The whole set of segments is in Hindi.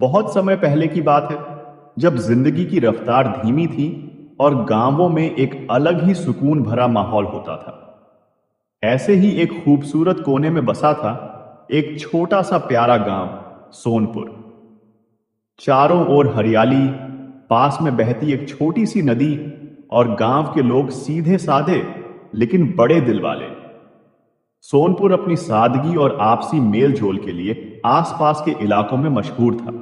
बहुत समय पहले की बात है, जब जिंदगी की रफ्तार धीमी थी और गांवों में एक अलग ही सुकून भरा माहौल होता था। ऐसे ही एक खूबसूरत कोने में बसा था एक छोटा सा प्यारा गांव, सोनपुर। चारों ओर हरियाली, पास में बहती एक छोटी सी नदी और गांव के लोग सीधे साधे लेकिन बड़े दिल वाले। सोनपुर अपनी सादगी और आपसी मेल जोल के लिए आसपास के इलाकों में मशहूर था।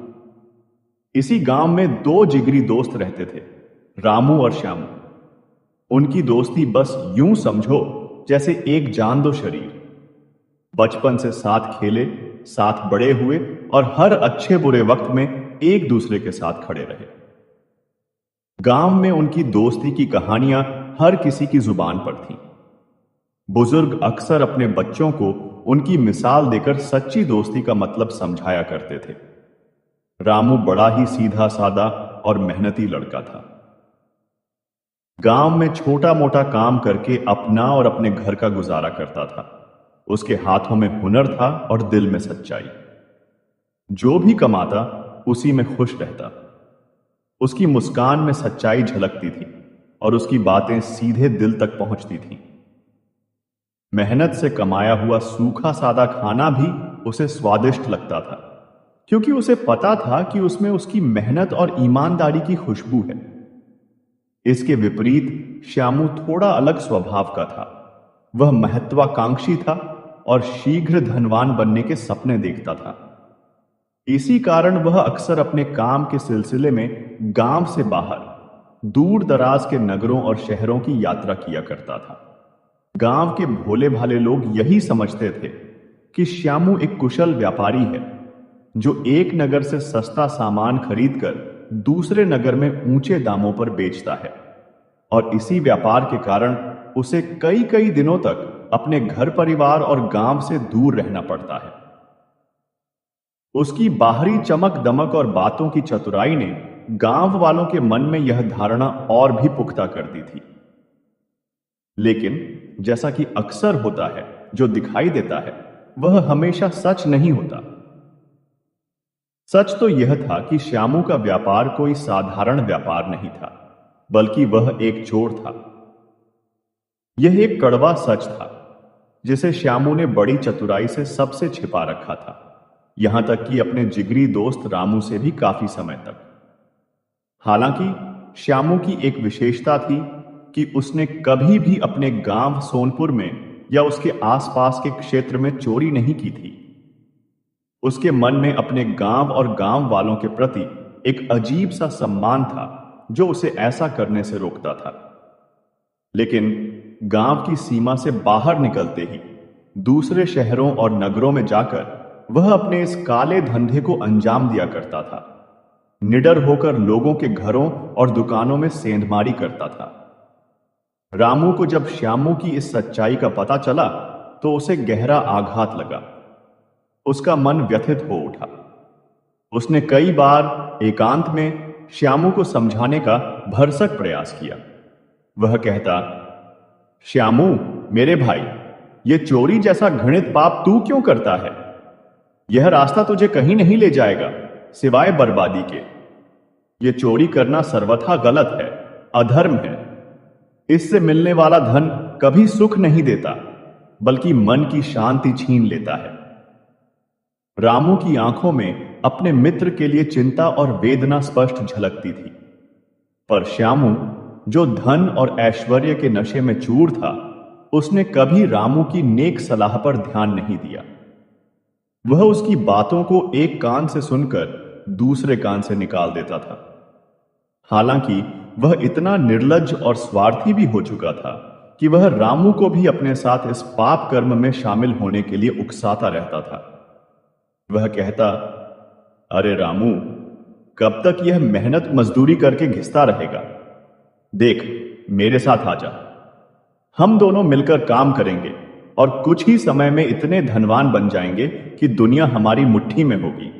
इसी गांव में दो जिगरी दोस्त रहते थे, रामू और श्यामू। उनकी दोस्ती बस यूं समझो जैसे एक जान दो शरीर। बचपन से साथ खेले, साथ बड़े हुए और हर अच्छे बुरे वक्त में एक दूसरे के साथ खड़े रहे। गांव में उनकी दोस्ती की कहानियां हर किसी की जुबान पर थीं। बुजुर्ग अक्सर अपने बच्चों को उनकी मिसाल देकर सच्ची दोस्ती का मतलब समझाया करते थे। रामू बड़ा ही सीधा सादा और मेहनती लड़का था। गांव में छोटा मोटा काम करके अपना और अपने घर का गुजारा करता था। उसके हाथों में हुनर था और दिल में सच्चाई। जो भी कमाता उसी में खुश रहता। उसकी मुस्कान में सच्चाई झलकती थी और उसकी बातें सीधे दिल तक पहुंचती थीं। मेहनत से कमाया हुआ सूखा सादा खाना भी उसे स्वादिष्ट लगता था, क्योंकि उसे पता था कि उसमें उसकी मेहनत और ईमानदारी की खुशबू है। इसके विपरीत श्यामू थोड़ा अलग स्वभाव का था। वह महत्वाकांक्षी था और शीघ्र धनवान बनने के सपने देखता था। इसी कारण वह अक्सर अपने काम के सिलसिले में गांव से बाहर दूर दराज के नगरों और शहरों की यात्रा किया करता था। गांव के भोले भाले लोग यही समझते थे कि श्यामू एक कुशल व्यापारी है, जो एक नगर से सस्ता सामान खरीदकर दूसरे नगर में ऊंचे दामों पर बेचता है, और इसी व्यापार के कारण उसे कई कई दिनों तक अपने घर परिवार और गांव से दूर रहना पड़ता है। उसकी बाहरी चमक दमक और बातों की चतुराई ने गांव वालों के मन में यह धारणा और भी पुख्ता कर दी थी। लेकिन जैसा कि अक्सर होता है, जो दिखाई देता है वह हमेशा सच नहीं होता। सच तो यह था कि श्यामू का व्यापार कोई साधारण व्यापार नहीं था, बल्कि वह एक चोर था। यह एक कड़वा सच था जिसे श्यामू ने बड़ी चतुराई से सबसे छिपा रखा था, यहां तक कि अपने जिगरी दोस्त रामू से भी काफी समय तक। हालांकि श्यामू की एक विशेषता थी कि उसने कभी भी अपने गांव सोनपुर में या उसके आसपास के क्षेत्र में चोरी नहीं की थी। उसके मन में अपने गांव और गांव वालों के प्रति एक अजीब सा सम्मान था, जो उसे ऐसा करने से रोकता था। लेकिन गांव की सीमा से बाहर निकलते ही दूसरे शहरों और नगरों में जाकर वह अपने इस काले धंधे को अंजाम दिया करता था। निडर होकर लोगों के घरों और दुकानों में सेंधमारी करता था। रामू को जब श्यामू की इस सच्चाई का पता चला तो उसे गहरा आघात लगा। उसका मन व्यथित हो उठा। उसने कई बार एकांत में श्यामू को समझाने का भरसक प्रयास किया। वह कहता, श्यामू मेरे भाई, यह चोरी जैसा घृणित पाप तू क्यों करता है? यह रास्ता तुझे कहीं नहीं ले जाएगा सिवाय बर्बादी के। यह चोरी करना सर्वथा गलत है, अधर्म है। इससे मिलने वाला धन कभी सुख नहीं देता, बल्कि मन की शांति छीन लेता है। रामू की आंखों में अपने मित्र के लिए चिंता और वेदना स्पष्ट झलकती थी, पर श्यामू, जो धन और ऐश्वर्य के नशे में चूर था, उसने कभी रामू की नेक सलाह पर ध्यान नहीं दिया। वह उसकी बातों को एक कान से सुनकर दूसरे कान से निकाल देता था। हालांकि वह इतना निर्लज्ज और स्वार्थी भी हो चुका था कि वह रामू को भी अपने साथ इस पाप कर्म में शामिल होने के लिए उकसाता रहता था। वह कहता, अरे रामू, कब तक यह मेहनत मजदूरी करके घिसता रहेगा? देख, मेरे साथ आ जा। हम दोनों मिलकर काम करेंगे और कुछ ही समय में इतने धनवान बन जाएंगे कि दुनिया हमारी मुट्ठी में होगी।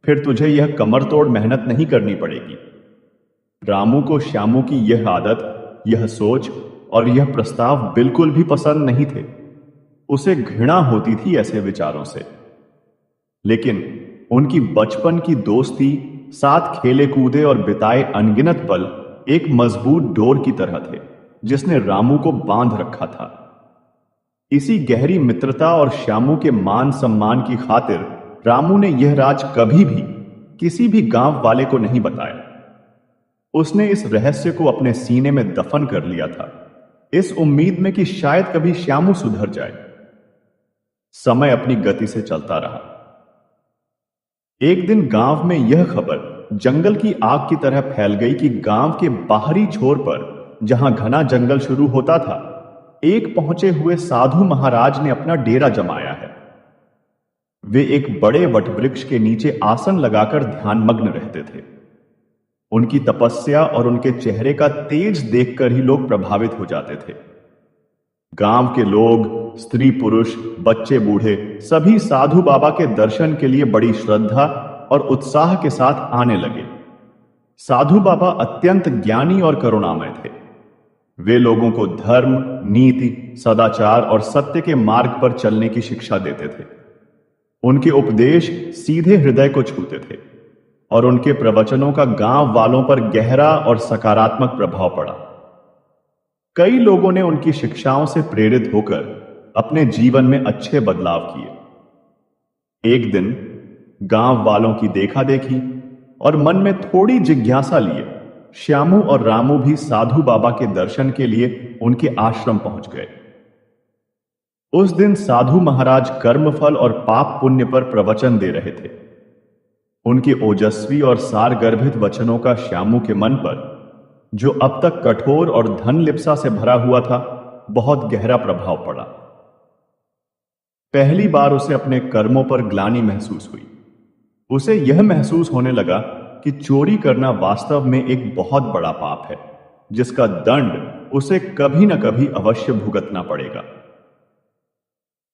फिर तुझे यह कमर तोड़ मेहनत नहीं करनी पड़ेगी। रामू को श्यामू की यह आदत, यह सोच और यह प्रस्ताव बिल्कुल भी पसंद नहीं थे। उसे घृणा होती थी ऐसे विचारों से। लेकिन उनकी बचपन की दोस्ती, साथ खेले कूदे और बिताए अनगिनत पल एक मजबूत डोर की तरह थे जिसने रामू को बांध रखा था। इसी गहरी मित्रता और श्यामू के मान सम्मान की खातिर रामू ने यह राज कभी भी किसी भी गांव वाले को नहीं बताया। उसने इस रहस्य को अपने सीने में दफन कर लिया था, इस उम्मीद में कि शायद कभी श्यामू सुधर जाए। समय अपनी गति से चलता रहा। एक दिन गांव में यह खबर जंगल की आग की तरह फैल गई कि गांव के बाहरी छोर पर, जहां घना जंगल शुरू होता था, एक पहुंचे हुए साधु महाराज ने अपना डेरा जमाया है। वे एक बड़े वटवृक्ष के नीचे आसन लगाकर ध्यानमग्न रहते थे। उनकी तपस्या और उनके चेहरे का तेज देखकर ही लोग प्रभावित हो जाते थे। गांव के लोग, स्त्री पुरुष, बच्चे बूढ़े, सभी साधु बाबा के दर्शन के लिए बड़ी श्रद्धा और उत्साह के साथ आने लगे। साधु बाबा अत्यंत ज्ञानी और करुणामय थे। वे लोगों को धर्म, नीति, सदाचार और सत्य के मार्ग पर चलने की शिक्षा देते थे। उनके उपदेश सीधे हृदय को छूते थे और उनके प्रवचनों का गांव वालों पर गहरा और सकारात्मक प्रभाव पड़ा। कई लोगों ने उनकी शिक्षाओं से प्रेरित होकर अपने जीवन में अच्छे बदलाव किए। एक दिन गांव वालों की देखा देखी और मन में थोड़ी जिज्ञासा लिए श्यामू और रामू भी साधु बाबा के दर्शन के लिए उनके आश्रम पहुंच गए। उस दिन साधु महाराज कर्मफल और पाप पुण्य पर प्रवचन दे रहे थे। उनके ओजस्वी और सारगर्भित वचनों का श्यामू के मन पर, जो अब तक कठोर और धन लिप्सा से भरा हुआ था, बहुत गहरा प्रभाव पड़ा। पहली बार उसे अपने कर्मों पर ग्लानि महसूस हुई। उसे यह महसूस होने लगा कि चोरी करना वास्तव में एक बहुत बड़ा पाप है, जिसका दंड उसे कभी न कभी अवश्य भुगतना पड़ेगा।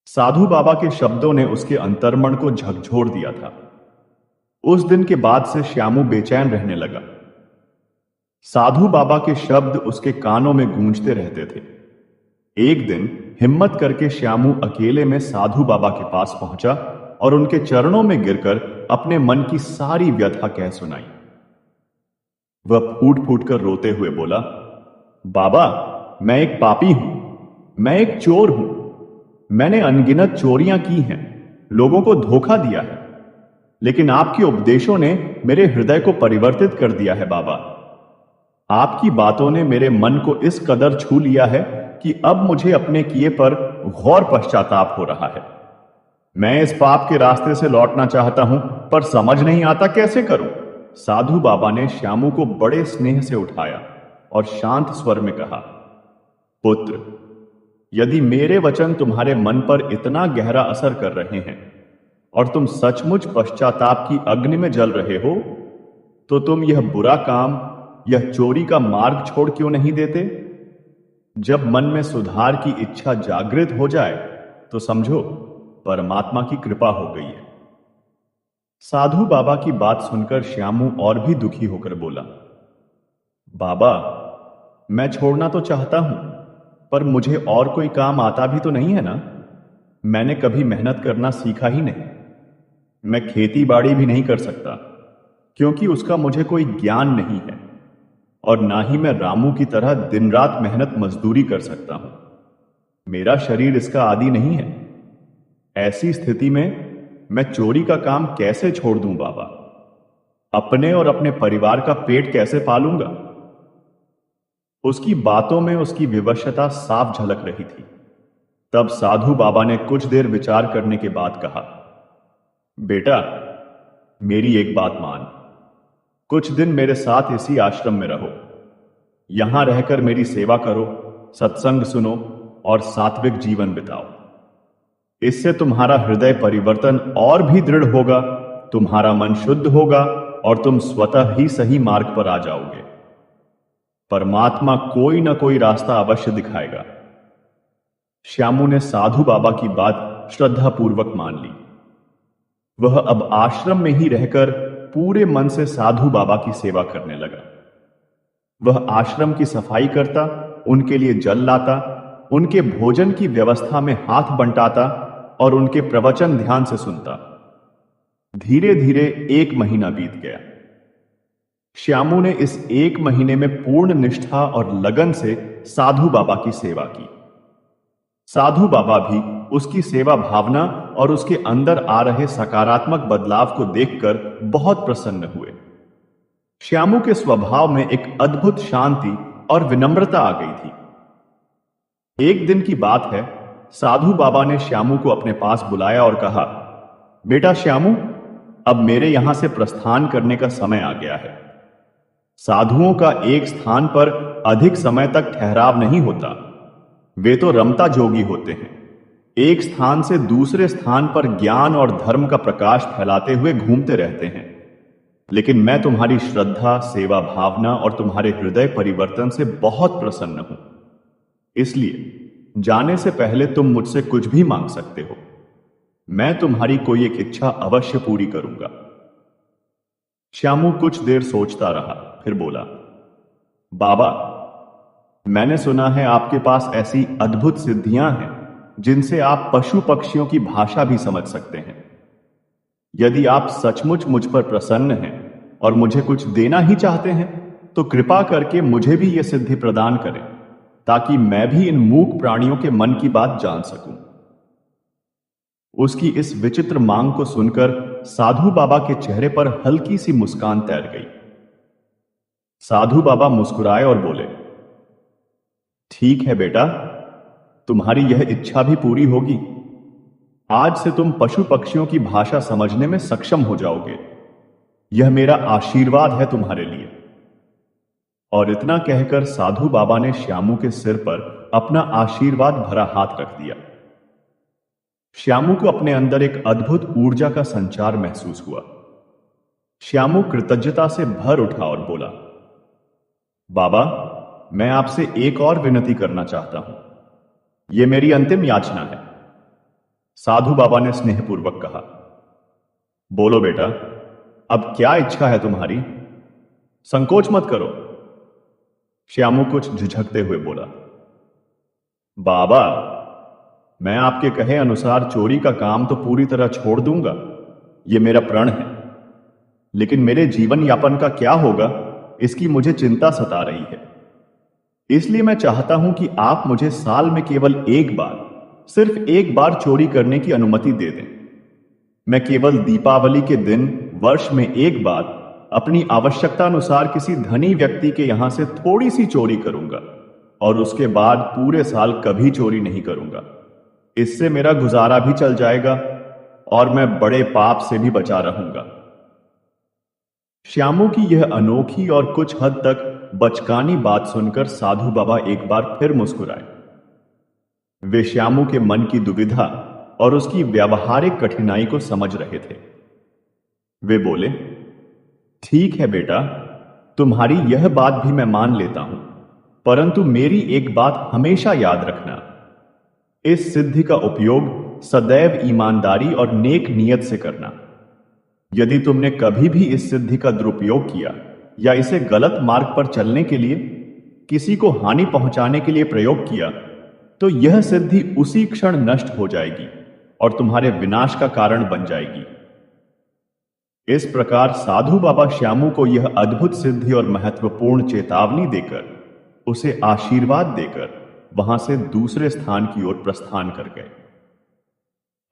साधु बाबा के शब्दों ने उसके अंतर्मन को झकझोर दिया था। उस दिन के बाद से श्यामू बेचैन रहने लगा। साधु बाबा के शब्द उसके कानों में गूंजते रहते थे। एक दिन हिम्मत करके श्यामू अकेले में साधु बाबा के पास पहुंचा और उनके चरणों में गिरकर अपने मन की सारी व्यथा कह सुनाई। वह फूट फूट कर रोते हुए बोला, बाबा, मैं एक पापी हूं, मैं एक चोर हूं। मैंने अनगिनत चोरियां की हैं, लोगों को धोखा दिया है, लेकिन आपके उपदेशों ने मेरे हृदय को परिवर्तित कर दिया है बाबा। आपकी बातों ने मेरे मन को इस कदर छू लिया है कि अब मुझे अपने किए पर घोर पश्चाताप हो रहा है। मैं इस पाप के रास्ते से लौटना चाहता हूं, पर समझ नहीं आता कैसे करूं। साधु बाबा ने श्यामू को बड़े स्नेह से उठाया और शांत स्वर में कहा, पुत्र, यदि मेरे वचन तुम्हारे मन पर इतना गहरा असर कर रहे हैं और तुम सचमुच पश्चाताप की अग्नि में जल रहे हो, तो तुम यह बुरा काम, यह चोरी का मार्ग छोड़ क्यों नहीं देते? जब मन में सुधार की इच्छा जागृत हो जाए तो समझो परमात्मा की कृपा हो गई है। साधु बाबा की बात सुनकर श्यामू और भी दुखी होकर बोला, बाबा, मैं छोड़ना तो चाहता हूं, पर मुझे और कोई काम आता भी तो नहीं है ना। मैंने कभी मेहनत करना सीखा ही नहीं। मैं खेती बाड़ी भी नहीं कर सकता, क्योंकि उसका मुझे कोई ज्ञान नहीं है, और ना ही मैं रामू की तरह दिन रात मेहनत मजदूरी कर सकता हूं। मेरा शरीर इसका आदी नहीं है। ऐसी स्थिति में मैं चोरी का काम कैसे छोड़ दूं बाबा? अपने और अपने परिवार का पेट कैसे पालूंगा? उसकी बातों में उसकी विवशता साफ झलक रही थी। तब साधु बाबा ने कुछ देर विचार करने के बाद कहा, बेटा, मेरी एक बात मान। कुछ दिन मेरे साथ इसी आश्रम में रहो। यहां रहकर मेरी सेवा करो, सत्संग सुनो और सात्विक जीवन बिताओ। इससे तुम्हारा हृदय परिवर्तन और भी दृढ़ होगा, तुम्हारा मन शुद्ध होगा और तुम स्वतः ही सही मार्ग पर आ जाओगे। परमात्मा कोई ना कोई रास्ता अवश्य दिखाएगा। श्यामू ने साधु बाबा की बात श्रद्धापूर्वक मान ली। वह अब आश्रम में ही रहकर पूरे मन से साधु बाबा की सेवा करने लगा। वह आश्रम की सफाई करता, उनके लिए जल लाता, उनके भोजन की व्यवस्था में हाथ बंटाता और उनके प्रवचन ध्यान से सुनता। धीरे धीरे 1 महीना बीत गया। श्यामू ने इस 1 महीने में पूर्ण निष्ठा और लगन से साधु बाबा की सेवा की। साधु बाबा भी उसकी सेवा भावना और उसके अंदर आ रहे सकारात्मक बदलाव को देखकर बहुत प्रसन्न हुए। श्यामू के स्वभाव में एक अद्भुत शांति और विनम्रता आ गई थी। एक दिन की बात है, साधु बाबा ने श्यामू को अपने पास बुलाया और कहा, बेटा श्यामू, अब मेरे यहां से प्रस्थान करने का समय आ गया है। साधुओं का एक स्थान पर अधिक समय तक ठहराव नहीं होता। वे तो रमता जोगी होते हैं, एक स्थान से दूसरे स्थान पर ज्ञान और धर्म का प्रकाश फैलाते हुए घूमते रहते हैं। लेकिन मैं तुम्हारी श्रद्धा, सेवा भावना और तुम्हारे हृदय परिवर्तन से बहुत प्रसन्न हूं। इसलिए जाने से पहले तुम मुझसे कुछ भी मांग सकते हो। मैं तुम्हारी कोई एक इच्छा अवश्य पूरी करूंगा। श्यामू कुछ देर सोचता रहा, फिर बोला, बाबा, मैंने सुना है आपके पास ऐसी अद्भुत सिद्धियां हैं जिनसे आप पशु पक्षियों की भाषा भी समझ सकते हैं। यदि आप सचमुच मुझ पर प्रसन्न हैं और मुझे कुछ देना ही चाहते हैं, तो कृपा करके मुझे भी यह सिद्धि प्रदान करें, ताकि मैं भी इन मूक प्राणियों के मन की बात जान सकूं। उसकी इस विचित्र मांग को सुनकर साधु बाबा के चेहरे पर हल्की सी मुस्कान तैर गई। साधु बाबा मुस्कुराए और बोले, ठीक है बेटा, तुम्हारी यह इच्छा भी पूरी होगी। आज से तुम पशु पक्षियों की भाषा समझने में सक्षम हो जाओगे। यह मेरा आशीर्वाद है तुम्हारे लिए। और इतना कहकर साधु बाबा ने श्यामू के सिर पर अपना आशीर्वाद भरा हाथ रख दिया। श्यामू को अपने अंदर एक अद्भुत ऊर्जा का संचार महसूस हुआ। श्यामू कृतज्ञता से भर उठा और बोला, बाबा, मैं आपसे एक और विनती करना चाहता हूं। यह मेरी अंतिम याचना है। साधु बाबा ने स्नेहपूर्वक कहा, बोलो बेटा, अब क्या इच्छा है तुम्हारी? संकोच मत करो। श्यामू कुछ झिझकते हुए बोला, बाबा, मैं आपके कहे अनुसार चोरी का काम तो पूरी तरह छोड़ दूंगा, यह मेरा प्रण है। लेकिन मेरे जीवन यापन का क्या होगा, इसकी मुझे चिंता सता रही है। इसलिए मैं चाहता हूं कि आप मुझे साल में केवल एक बार, सिर्फ एक बार चोरी करने की अनुमति दे दें। मैं केवल दीपावली के दिन वर्ष में एक बार अपनी आवश्यकता अनुसार किसी धनी व्यक्ति के यहां से थोड़ी सी चोरी करूंगा और उसके बाद पूरे साल कभी चोरी नहीं करूंगा। इससे मेरा गुजारा भी चल जाएगा और मैं बड़े पाप से भी बचा रहूंगा। श्यामू की यह अनोखी और कुछ हद तक बचकानी बात सुनकर साधु बाबा एक बार फिर मुस्कुराए। वे श्यामू के मन की दुविधा और उसकी व्यावहारिक कठिनाई को समझ रहे थे। वे बोले, ठीक है बेटा, तुम्हारी यह बात भी मैं मान लेता हूं, परंतु मेरी एक बात हमेशा याद रखना। इस सिद्धि का उपयोग सदैव ईमानदारी और नेक नियत से करना। यदि तुमने कभी भी इस सिद्धि का दुरुपयोग किया या इसे गलत मार्ग पर चलने के लिए, किसी को हानि पहुंचाने के लिए प्रयोग किया, तो यह सिद्धि उसी क्षण नष्ट हो जाएगी और तुम्हारे विनाश का कारण बन जाएगी। इस प्रकार साधु बाबा श्यामू को यह अद्भुत सिद्धि और महत्वपूर्ण चेतावनी देकर, उसे आशीर्वाद देकर वहां से दूसरे स्थान की ओर प्रस्थान कर गए।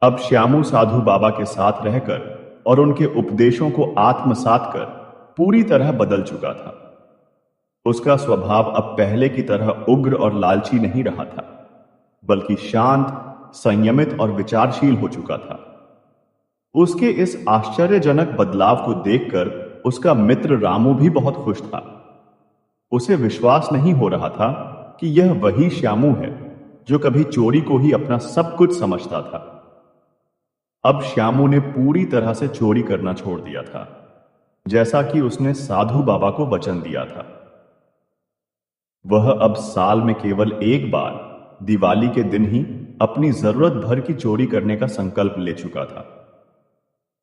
अब श्यामू साधु बाबा के साथ रहकर और उनके उपदेशों को आत्मसात कर पूरी तरह बदल चुका था। उसका स्वभाव अब पहले की तरह उग्र और लालची नहीं रहा था, बल्कि शांत, संयमित और विचारशील हो चुका था। उसके इस आश्चर्यजनक बदलाव को देखकर उसका मित्र रामू भी बहुत खुश था। उसे विश्वास नहीं हो रहा था कि यह वही श्यामू है जो कभी चोरी को ही अपना सब कुछ समझता था। अब श्यामू ने पूरी तरह से चोरी करना छोड़ दिया था, जैसा कि उसने साधु बाबा को वचन दिया था। वह अब साल में केवल एक बार, दिवाली के दिन ही अपनी जरूरत भर की चोरी करने का संकल्प ले चुका था।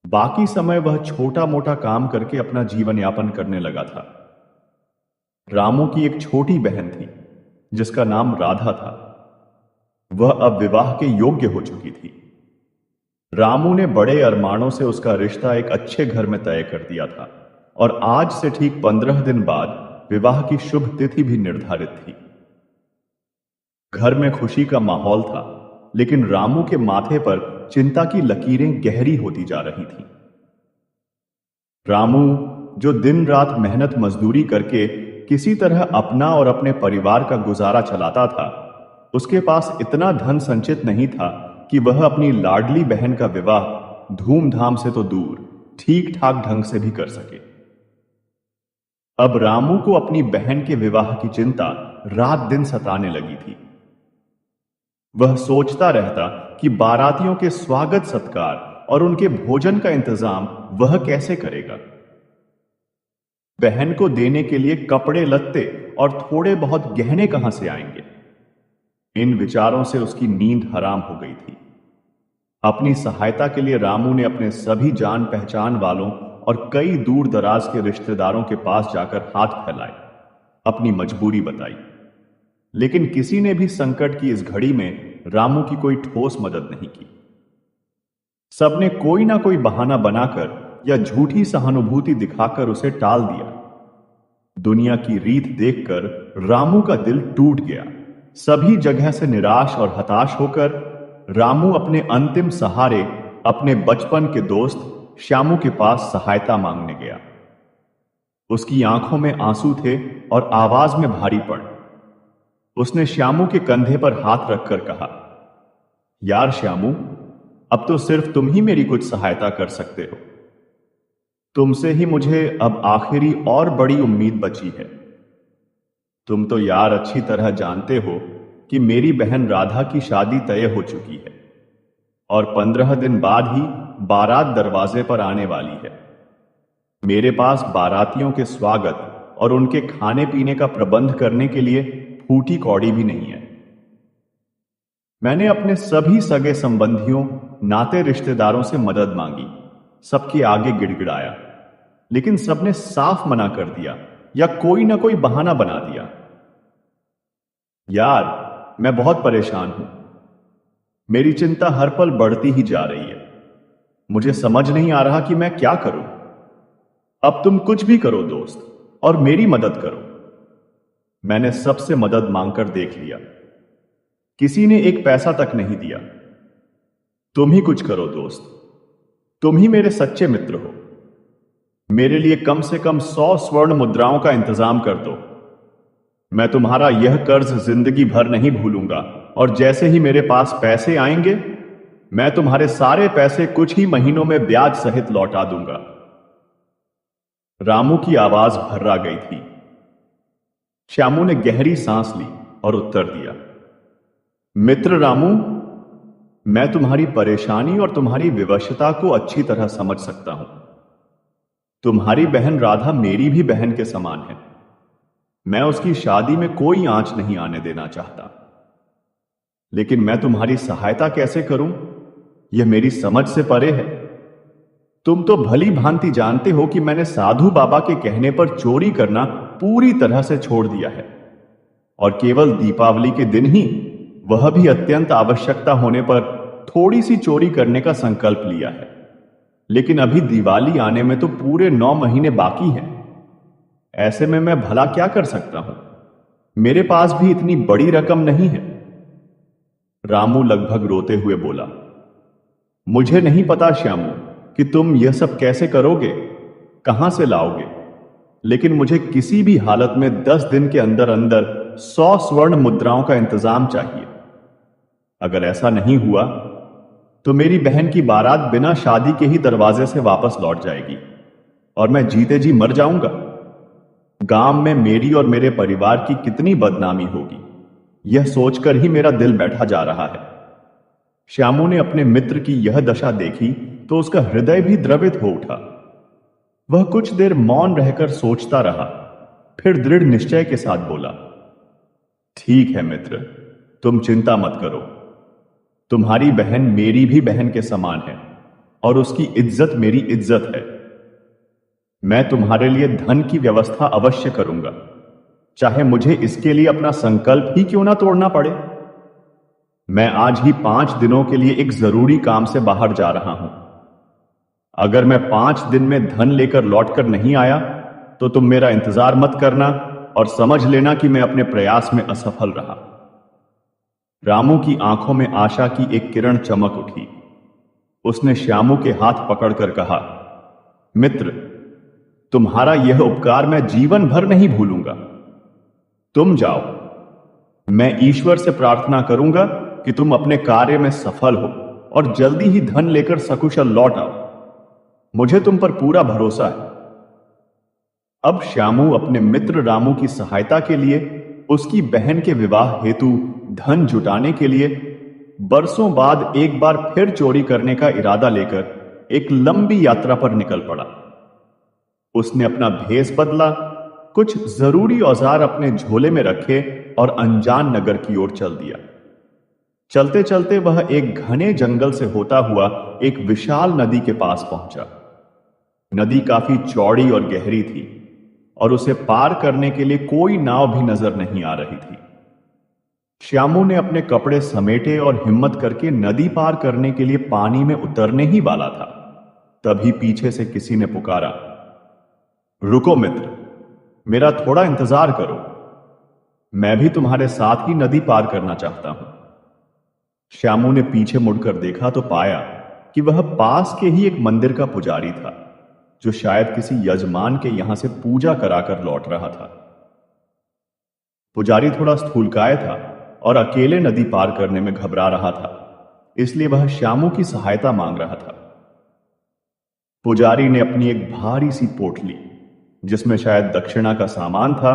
बाकी समय वह छोटा मोटा काम करके अपना जीवन यापन करने लगा था। रामू की एक छोटी बहन थी जिसका नाम राधा था। वह अब विवाह के योग्य हो चुकी थी। रामू ने बड़े अरमानों से उसका रिश्ता एक अच्छे घर में तय कर दिया था और आज से ठीक 15 दिन बाद विवाह की शुभ तिथि भी निर्धारित थी। घर में खुशी का माहौल था, लेकिन रामू के माथे पर चिंता की लकीरें गहरी होती जा रही थीं। रामू, जो दिन रात मेहनत मजदूरी करके किसी तरह अपना और अपने परिवार का गुजारा चलाता था, उसके पास इतना धन संचित नहीं था कि वह अपनी लाडली बहन का विवाह धूमधाम से तो दूर, ठीक ठाक ढंग से भी कर सके। अब रामू को अपनी बहन के विवाह की चिंता रात दिन सताने लगी थी। वह सोचता रहता कि बारातियों के स्वागत सत्कार और उनके भोजन का इंतजाम वह कैसे करेगा। बहन को देने के लिए कपड़े लत्ते और थोड़े बहुत गहने कहां से आएंगे। इन विचारों से उसकी नींद हराम हो गई थी। अपनी सहायता के लिए रामू ने अपने सभी जान पहचान वालों और कई दूर दराज के रिश्तेदारों के पास जाकर हाथ फैलाए, अपनी मजबूरी बताई। लेकिन किसी ने भी संकट की इस घड़ी में रामू की कोई ठोस मदद नहीं की। सबने कोई ना कोई बहाना बनाकर या झूठी सहानुभूति दिखाकर उसे टाल दिया। दुनिया की रीत देखकर रामू का दिल टूट गया। सभी जगह से निराश और हताश होकर रामू अपने अंतिम सहारे, अपने बचपन के दोस्त श्यामू के पास सहायता मांगने गया। उसकी आंखों में आंसू थे और आवाज में भारीपन। उसने श्यामू के कंधे पर हाथ रखकर कहा, यार श्यामू, अब तो सिर्फ तुम ही मेरी कुछ सहायता कर सकते हो। तुमसे ही मुझे अब आखिरी और बड़ी उम्मीद बची है। तुम तो यार अच्छी तरह जानते हो कि मेरी बहन राधा की शादी तय हो चुकी है और 15 दिन बाद ही बारात दरवाजे पर आने वाली है। मेरे पास बारातियों के स्वागत और उनके खाने पीने का प्रबंध करने के लिए फूटी कौड़ी भी नहीं है। मैंने अपने सभी सगे संबंधियों, नाते रिश्तेदारों से मदद मांगी, सबके आगे गिड़गिड़ाया, लेकिन सबने साफ मना कर दिया या कोई ना कोई बहाना बना दिया। यार, मैं बहुत परेशान हूं। मेरी चिंता हर पल बढ़ती ही जा रही है। मुझे समझ नहीं आ रहा कि मैं क्या करूं। अब तुम कुछ भी करो दोस्त, और मेरी मदद करो। मैंने सबसे मदद मांगकर देख लिया, किसी ने एक पैसा तक नहीं दिया। तुम ही कुछ करो दोस्त, तुम ही मेरे सच्चे मित्र हो। मेरे लिए कम से कम 100 स्वर्ण मुद्राओं का इंतजाम कर दो। मैं तुम्हारा यह कर्ज जिंदगी भर नहीं भूलूंगा, और जैसे ही मेरे पास पैसे आएंगे, मैं तुम्हारे सारे पैसे कुछ ही महीनों में ब्याज सहित लौटा दूंगा। रामू की आवाज भर्रा गई थी। श्यामू ने गहरी सांस ली और उत्तर दिया, मित्र रामू, मैं तुम्हारी परेशानी और तुम्हारी विवशता को अच्छी तरह समझ सकता हूं। तुम्हारी बहन राधा मेरी भी बहन के समान है। मैं उसकी शादी में कोई आंच नहीं आने देना चाहता। लेकिन मैं तुम्हारी सहायता कैसे करूं, यह मेरी समझ से परे है। तुम तो भली भांति जानते हो कि मैंने साधु बाबा के कहने पर चोरी करना पूरी तरह से छोड़ दिया है, और केवल दीपावली के दिन ही, वह भी अत्यंत आवश्यकता होने पर, थोड़ी सी चोरी करने का संकल्प लिया है। लेकिन अभी दिवाली आने में तो पूरे 9 महीने बाकी हैं। ऐसे में मैं भला क्या कर सकता हूं? मेरे पास भी इतनी बड़ी रकम नहीं है। रामू लगभग रोते हुए बोला, मुझे नहीं पता श्यामू कि तुम यह सब कैसे करोगे, कहां से लाओगे, लेकिन मुझे किसी भी हालत में 10 दिन के अंदर अंदर 100 स्वर्ण मुद्राओं का इंतजाम चाहिए। अगर ऐसा नहीं हुआ तो मेरी बहन की बारात बिना शादी के ही दरवाजे से वापस लौट जाएगी और मैं जीते जी मर जाऊंगा। गांव में मेरी और मेरे परिवार की कितनी बदनामी होगी, यह सोचकर ही मेरा दिल बैठा जा रहा है। श्यामू ने अपने मित्र की यह दशा देखी तो उसका हृदय भी द्रवित हो उठा। वह कुछ देर मौन रहकर सोचता रहा, फिर दृढ़ निश्चय के साथ बोला, ठीक है मित्र, तुम चिंता मत करो। तुम्हारी बहन मेरी भी बहन के समान है और उसकी इज्जत मेरी इज्जत है। मैं तुम्हारे लिए धन की व्यवस्था अवश्य करूंगा, चाहे मुझे इसके लिए अपना संकल्प ही क्यों ना तोड़ना पड़े। मैं आज ही 5 दिनों के लिए एक जरूरी काम से बाहर जा रहा हूं। अगर मैं 5 दिन में धन लेकर लौटकर नहीं आया तो तुम मेरा इंतजार मत करना और समझ लेना कि मैं अपने प्रयास में असफल रहा। रामू की आंखों में आशा की एक किरण चमक उठी। उसने श्यामू के हाथ पकड़कर कहा, मित्र, तुम्हारा यह उपकार मैं जीवन भर नहीं भूलूंगा। तुम जाओ। मैं ईश्वर से प्रार्थना करूंगा कि तुम अपने कार्य में सफल हो और जल्दी ही धन लेकर सकुशल लौट आओ। मुझे तुम पर पूरा भरोसा है। अब श्यामू अपने मित्र रामू की सहायता के लिए उसकी बहन के विवाह हेतु धन जुटाने के लिए बरसों बाद एक बार फिर चोरी करने का इरादा लेकर एक लंबी यात्रा पर निकल पड़ा। उसने अपना भेष बदला, कुछ जरूरी औजार अपने झोले में रखे और अनजान नगर की ओर चल दिया। चलते चलते वह एक घने जंगल से होता हुआ एक विशाल नदी के पास पहुंचा। नदी काफी चौड़ी और गहरी थी और उसे पार करने के लिए कोई नाव भी नजर नहीं आ रही थी। श्यामू ने अपने कपड़े समेटे और हिम्मत करके नदी पार करने के लिए पानी में उतरने ही वाला था, तभी पीछे से किसी ने पुकारा, रुको मित्र, मेरा थोड़ा इंतजार करो, मैं भी तुम्हारे साथ ही नदी पार करना चाहता हूं। श्यामू ने पीछे मुड़कर देखा तो पाया कि वह पास के ही एक मंदिर का पुजारी था, जो शायद किसी यजमान के यहां से पूजा कराकर लौट रहा था। पुजारी थोड़ा स्थूलकाय था और अकेले नदी पार करने में घबरा रहा था, इसलिए वह श्यामू की सहायता मांग रहा था। पुजारी ने अपनी एक भारी सी पोटली, जिसमें शायद दक्षिणा का सामान था,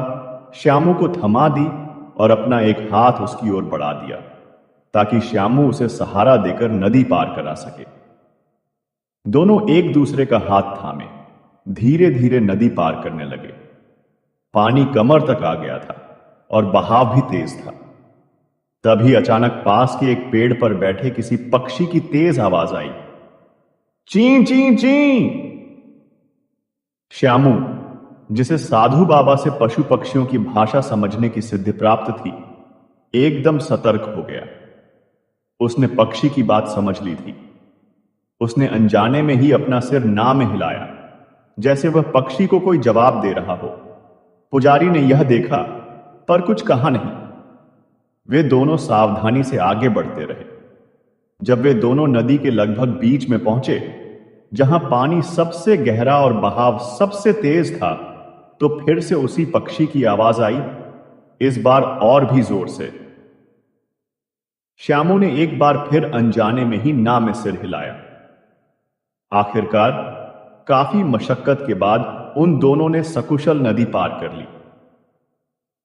श्यामू को थमा दी और अपना एक हाथ उसकी ओर बढ़ा दिया ताकि श्यामू उसे सहारा देकर नदी पार करा सके। दोनों एक दूसरे का हाथ थामे धीरे धीरे नदी पार करने लगे। पानी कमर तक आ गया था और बहाव भी तेज था। तभी अचानक पास के एक पेड़ पर बैठे किसी पक्षी की तेज आवाज आई, ची ची ची। श्यामू, जिसे साधु बाबा से पशु पक्षियों की भाषा समझने की सिद्धि प्राप्त थी, एकदम सतर्क हो गया। उसने पक्षी की बात समझ ली थी। उसने अनजाने में ही अपना सिर ना में हिलाया, जैसे वह पक्षी को कोई जवाब दे रहा हो। पुजारी ने यह देखा पर कुछ कहा नहीं। वे दोनों सावधानी से आगे बढ़ते रहे। जब वे दोनों नदी के लगभग बीच में पहुंचे, जहां पानी सबसे गहरा और बहाव सबसे तेज था, तो फिर से उसी पक्षी की आवाज आई, इस बार और भी जोर से। श्यामू ने एक बार फिर अनजाने में ही ना में सिर हिलाया। आखिरकार काफी मशक्कत के बाद उन दोनों ने सकुशल नदी पार कर ली।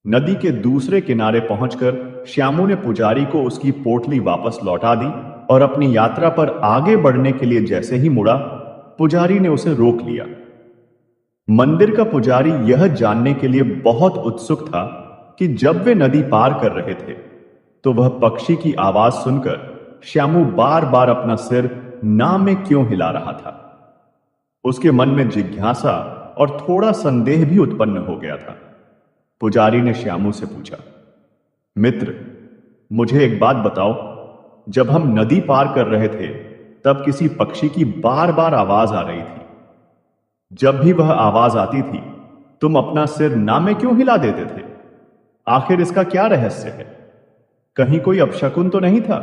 नदी के दूसरे किनारे पहुंचकर श्यामू ने पुजारी को उसकी पोटली वापस लौटा दी और अपनी यात्रा पर आगे बढ़ने के लिए जैसे ही मुड़ा, पुजारी ने उसे रोक लिया। मंदिर का पुजारी यह जानने के लिए बहुत उत्सुक था कि जब वे नदी पार कर रहे थे तो वह पक्षी की आवाज सुनकर श्यामू बार बार अपना सिर ना में क्यों हिला रहा था। उसके मन में जिज्ञासा और थोड़ा संदेह भी उत्पन्न हो गया था। पुजारी ने श्यामू से पूछा, मित्र, मुझे एक बात बताओ, जब हम नदी पार कर रहे थे तब किसी पक्षी की बार बार आवाज आ रही थी। जब भी वह आवाज आती थी तुम अपना सिर ना में क्यों हिला देते थे? आखिर इसका क्या रहस्य है? कहीं कोई अपशकुन तो नहीं था?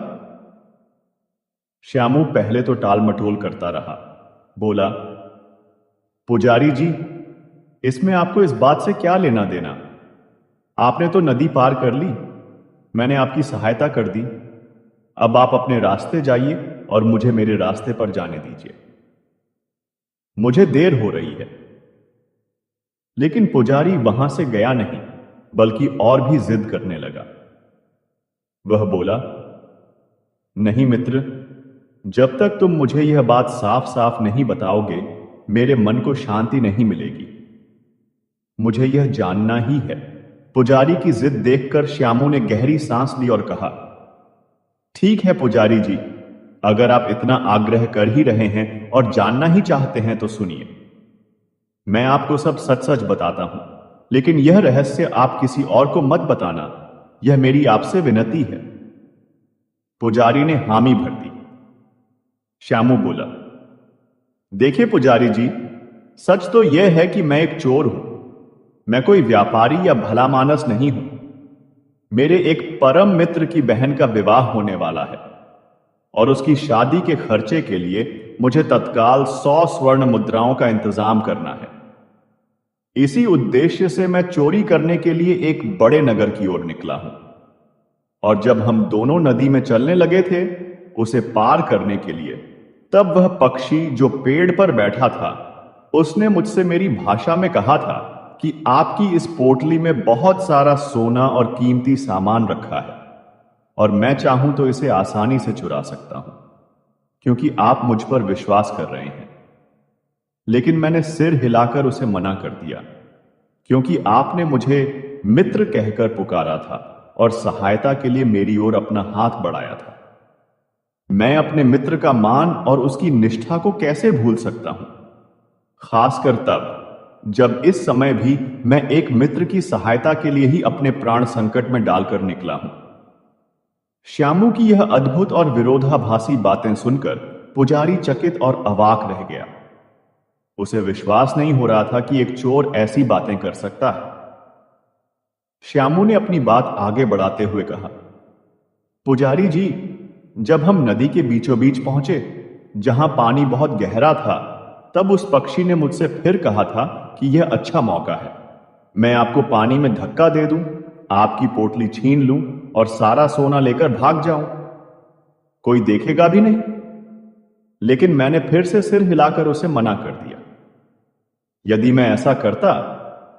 श्यामू पहले तो टाल मटोल करता रहा। बोला, पुजारी जी, इसमें आपको इस बात से क्या लेना देना? आपने तो नदी पार कर ली, मैंने आपकी सहायता कर दी। अब आप अपने रास्ते जाइए और मुझे मेरे रास्ते पर जाने दीजिए, मुझे देर हो रही है। लेकिन पुजारी वहां से गया नहीं, बल्कि और भी जिद करने लगा। वह बोला, नहीं मित्र, जब तक तुम मुझे यह बात साफ साफ नहीं बताओगे, मेरे मन को शांति नहीं मिलेगी। मुझे यह जानना ही है। पुजारी की जिद देखकर श्यामू ने गहरी सांस ली और कहा, ठीक है पुजारी जी, अगर आप इतना आग्रह कर ही रहे हैं और जानना ही चाहते हैं तो सुनिए। मैं आपको सब सच सच बताता हूं, लेकिन यह रहस्य आप किसी और को मत बताना, यह मेरी आपसे विनती है। पुजारी ने हामी भर दी। श्यामू बोला, देखिए पुजारी जी, सच तो यह है कि मैं एक चोर हूं। मैं कोई व्यापारी या भला मानस नहीं हूं। मेरे एक परम मित्र की बहन का विवाह होने वाला है और उसकी शादी के खर्चे के लिए मुझे तत्काल 100 स्वर्ण मुद्राओं का इंतजाम करना है। इसी उद्देश्य से मैं चोरी करने के लिए एक बड़े नगर की ओर निकला हूं, और जब हम दोनों नदी में चलने लगे थे उसे पार करने के लिए, तब वह पक्षी जो पेड़ पर बैठा था उसने मुझसे मेरी भाषा में कहा था कि आपकी इस पोटली में बहुत सारा सोना और कीमती सामान रखा है और मैं चाहूं तो इसे आसानी से चुरा सकता हूं, क्योंकि आप मुझ पर विश्वास कर रहे हैं। लेकिन मैंने सिर हिलाकर उसे मना कर दिया, क्योंकि आपने मुझे मित्र कहकर पुकारा था और सहायता के लिए मेरी ओर अपना हाथ बढ़ाया था। मैं अपने मित्र का मान और उसकी निष्ठा को कैसे भूल सकता हूं, खासकर तब जब इस समय भी मैं एक मित्र की सहायता के लिए ही अपने प्राण संकट में डालकर निकला हूं। श्यामू की यह अद्भुत और विरोधाभासी बातें सुनकर पुजारी चकित और अवाक रह गया। उसे विश्वास नहीं हो रहा था कि एक चोर ऐसी बातें कर सकता है। श्यामू ने अपनी बात आगे बढ़ाते हुए कहा, पुजारी जी, जब हम नदी के बीचों बीच पहुंचे, जहां पानी बहुत गहरा था, तब उस पक्षी ने मुझसे फिर कहा था कि यह अच्छा मौका है। मैं आपको पानी में धक्का दे दूं, आपकी पोटली छीन लूं और सारा सोना लेकर भाग जाऊं। कोई देखेगा भी नहीं। लेकिन मैंने फिर से सिर हिलाकर उसे मना कर दिया। यदि मैं ऐसा करता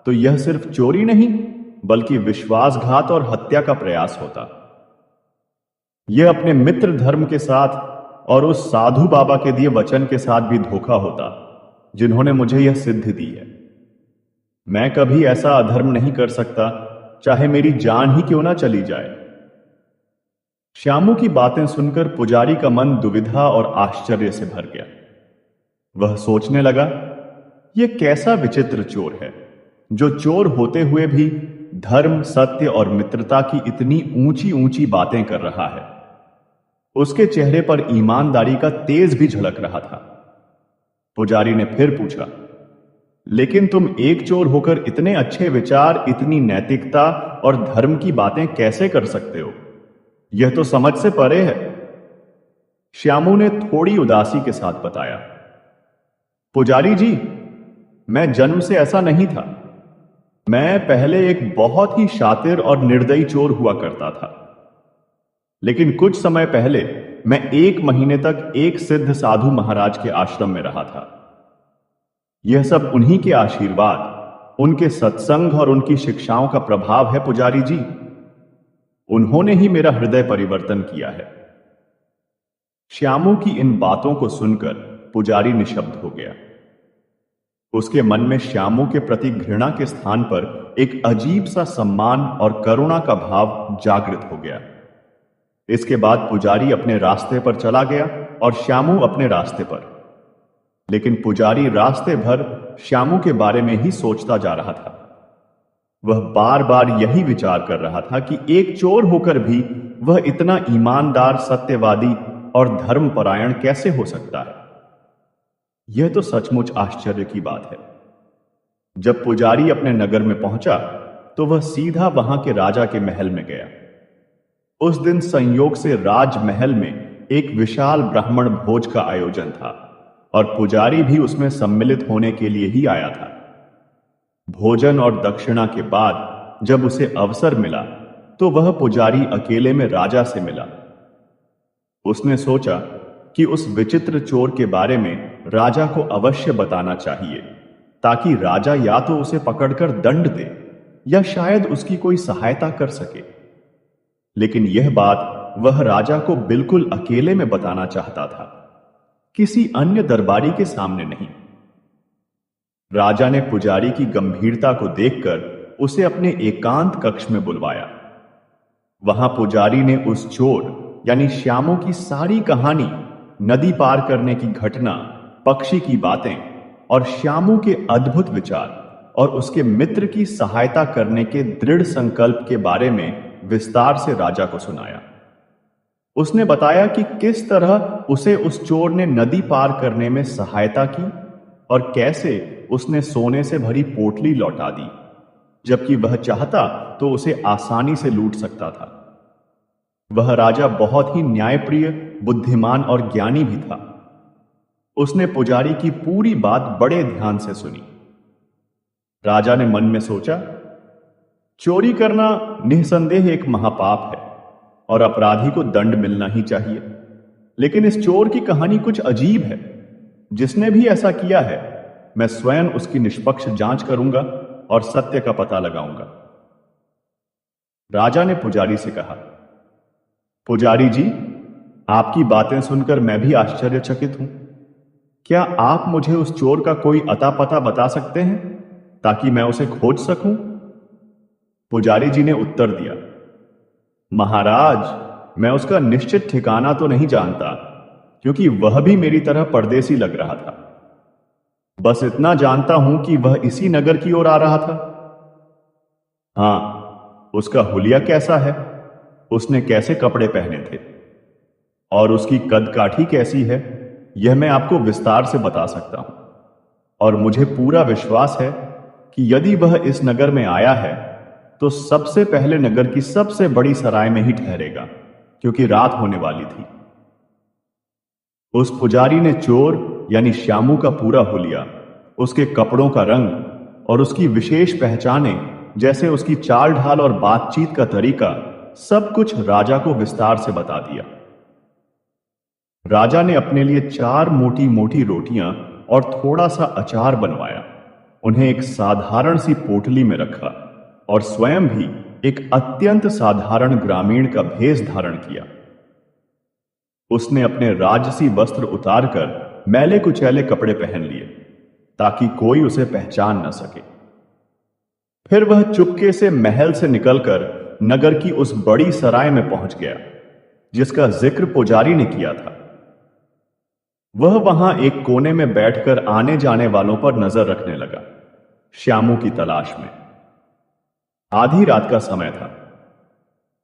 तो यह सिर्फ चोरी नहीं बल्कि विश्वासघात और हत्या का प्रयास होता। यह अपने मित्र धर्म के साथ और उस साधु बाबा के दिए वचन के साथ भी धोखा होता, जिन्होंने मुझे यह सिद्धि दी है। मैं कभी ऐसा अधर्म नहीं कर सकता, चाहे मेरी जान ही क्यों ना चली जाए। श्यामू की बातें सुनकर पुजारी का मन दुविधा और आश्चर्य से भर गया। वह सोचने लगा, यह कैसा विचित्र चोर है जो चोर होते हुए भी धर्म, सत्य और मित्रता की इतनी ऊंची ऊंची बातें कर रहा है। उसके चेहरे पर ईमानदारी का तेज भी झलक रहा था। पुजारी ने फिर पूछा, लेकिन तुम एक चोर होकर इतने अच्छे विचार, इतनी नैतिकता और धर्म की बातें कैसे कर सकते हो? यह तो समझ से परे है। श्यामू ने थोड़ी उदासी के साथ बताया, पुजारी जी, मैं जन्म से ऐसा नहीं था। मैं पहले एक बहुत ही शातिर और निर्दयी चोर हुआ करता था, लेकिन कुछ समय पहले मैं 1 महीने तक एक सिद्ध साधु महाराज के आश्रम में रहा था। यह सब उन्हीं के आशीर्वाद, उनके सत्संग और उनकी शिक्षाओं का प्रभाव है पुजारी जी। उन्होंने ही मेरा हृदय परिवर्तन किया है। श्यामू की इन बातों को सुनकर पुजारी निशब्द हो गया। उसके मन में श्यामू के प्रति घृणा के स्थान पर एक अजीब सा सम्मान और करुणा का भाव जागृत हो गया। इसके बाद पुजारी अपने रास्ते पर चला गया और श्यामू अपने रास्ते पर। लेकिन पुजारी रास्ते भर श्यामू के बारे में ही सोचता जा रहा था। वह बार बार यही विचार कर रहा था कि एक चोर होकर भी वह इतना ईमानदार, सत्यवादी और धर्मपरायण कैसे हो सकता है। यह तो सचमुच आश्चर्य की बात है। जब पुजारी अपने नगर में पहुंचा तो वह सीधा वहां के राजा के महल में गया। उस दिन संयोग से राजमहल में एक विशाल ब्राह्मण भोज का आयोजन था और पुजारी भी उसमें सम्मिलित होने के लिए ही आया था। भोजन और दक्षिणा के बाद जब उसे अवसर मिला तो वह पुजारी अकेले में राजा से मिला। उसने सोचा कि उस विचित्र चोर के बारे में राजा को अवश्य बताना चाहिए, ताकि राजा या तो उसे पकड़कर दंड दे या शायद उसकी कोई सहायता कर सके। लेकिन यह बात वह राजा को बिल्कुल अकेले में बताना चाहता था, किसी अन्य दरबारी के सामने नहीं। राजा ने पुजारी की गंभीरता को देखकर उसे अपने एकांत कक्ष में बुलवाया। वहां पुजारी ने उस चोर यानी श्यामू की सारी कहानी, नदी पार करने की घटना, पक्षी की बातें और श्यामू के अद्भुत विचार और उसके मित्र की सहायता करने के दृढ़ संकल्प के बारे में विस्तार से राजा को सुनाया। उसने बताया कि किस तरह उसे उस चोर ने नदी पार करने में सहायता की और कैसे उसने सोने से भरी पोटली लौटा दी, जबकि वह चाहता तो उसे आसानी से लूट सकता था। वह राजा बहुत ही न्यायप्रिय, बुद्धिमान और ज्ञानी भी था। उसने पुजारी की पूरी बात बड़े ध्यान से सुनी। राजा ने मन में सोचा, चोरी करना निस्संदेह एक महापाप है और अपराधी को दंड मिलना ही चाहिए। लेकिन इस चोर की कहानी कुछ अजीब है। जिसने भी ऐसा किया है, मैं स्वयं उसकी निष्पक्ष जांच करूंगा और सत्य का पता लगाऊंगा। राजा ने पुजारी से कहा, पुजारी जी, आपकी बातें सुनकर मैं भी आश्चर्यचकित हूं। क्या आप मुझे उस चोर का कोई अता पता बता सकते हैं ताकि मैं उसे खोज सकूं? पुजारी जी ने उत्तर दिया, महाराज, मैं उसका निश्चित ठिकाना तो नहीं जानता, क्योंकि वह भी मेरी तरह परदेसी लग रहा था। बस इतना जानता हूं कि वह इसी नगर की ओर आ रहा था। हां, उसका हुलिया कैसा है, उसने कैसे कपड़े पहने थे और उसकी कद काठी कैसी है, यह मैं आपको विस्तार से बता सकता हूं। और मुझे पूरा विश्वास है कि यदि वह इस नगर में आया है तो सबसे पहले नगर की सबसे बड़ी सराय में ही ठहरेगा, क्योंकि रात होने वाली थी। उस पुजारी ने चोर यानी श्यामू का पूरा हुलिया, उसके कपड़ों का रंग और उसकी विशेष पहचानें, जैसे उसकी चाल ढाल और बातचीत का तरीका, सब कुछ राजा को विस्तार से बता दिया। राजा ने अपने लिए 4 मोटी मोटी रोटियां और थोड़ा सा अचार बनवाया, उन्हें एक साधारण सी पोटली में रखा और स्वयं भी एक अत्यंत साधारण ग्रामीण का भेष धारण किया। उसने अपने राजसी वस्त्र उतारकर मैले कुचैले कपड़े पहन लिए ताकि कोई उसे पहचान न सके। फिर वह चुपके से महल से निकलकर नगर की उस बड़ी सराय में पहुंच गया जिसका जिक्र पुजारी ने किया था। वह वहां एक कोने में बैठकर आने जाने वालों पर नजर रखने लगा, श्यामू की तलाश में। आधी रात का समय था।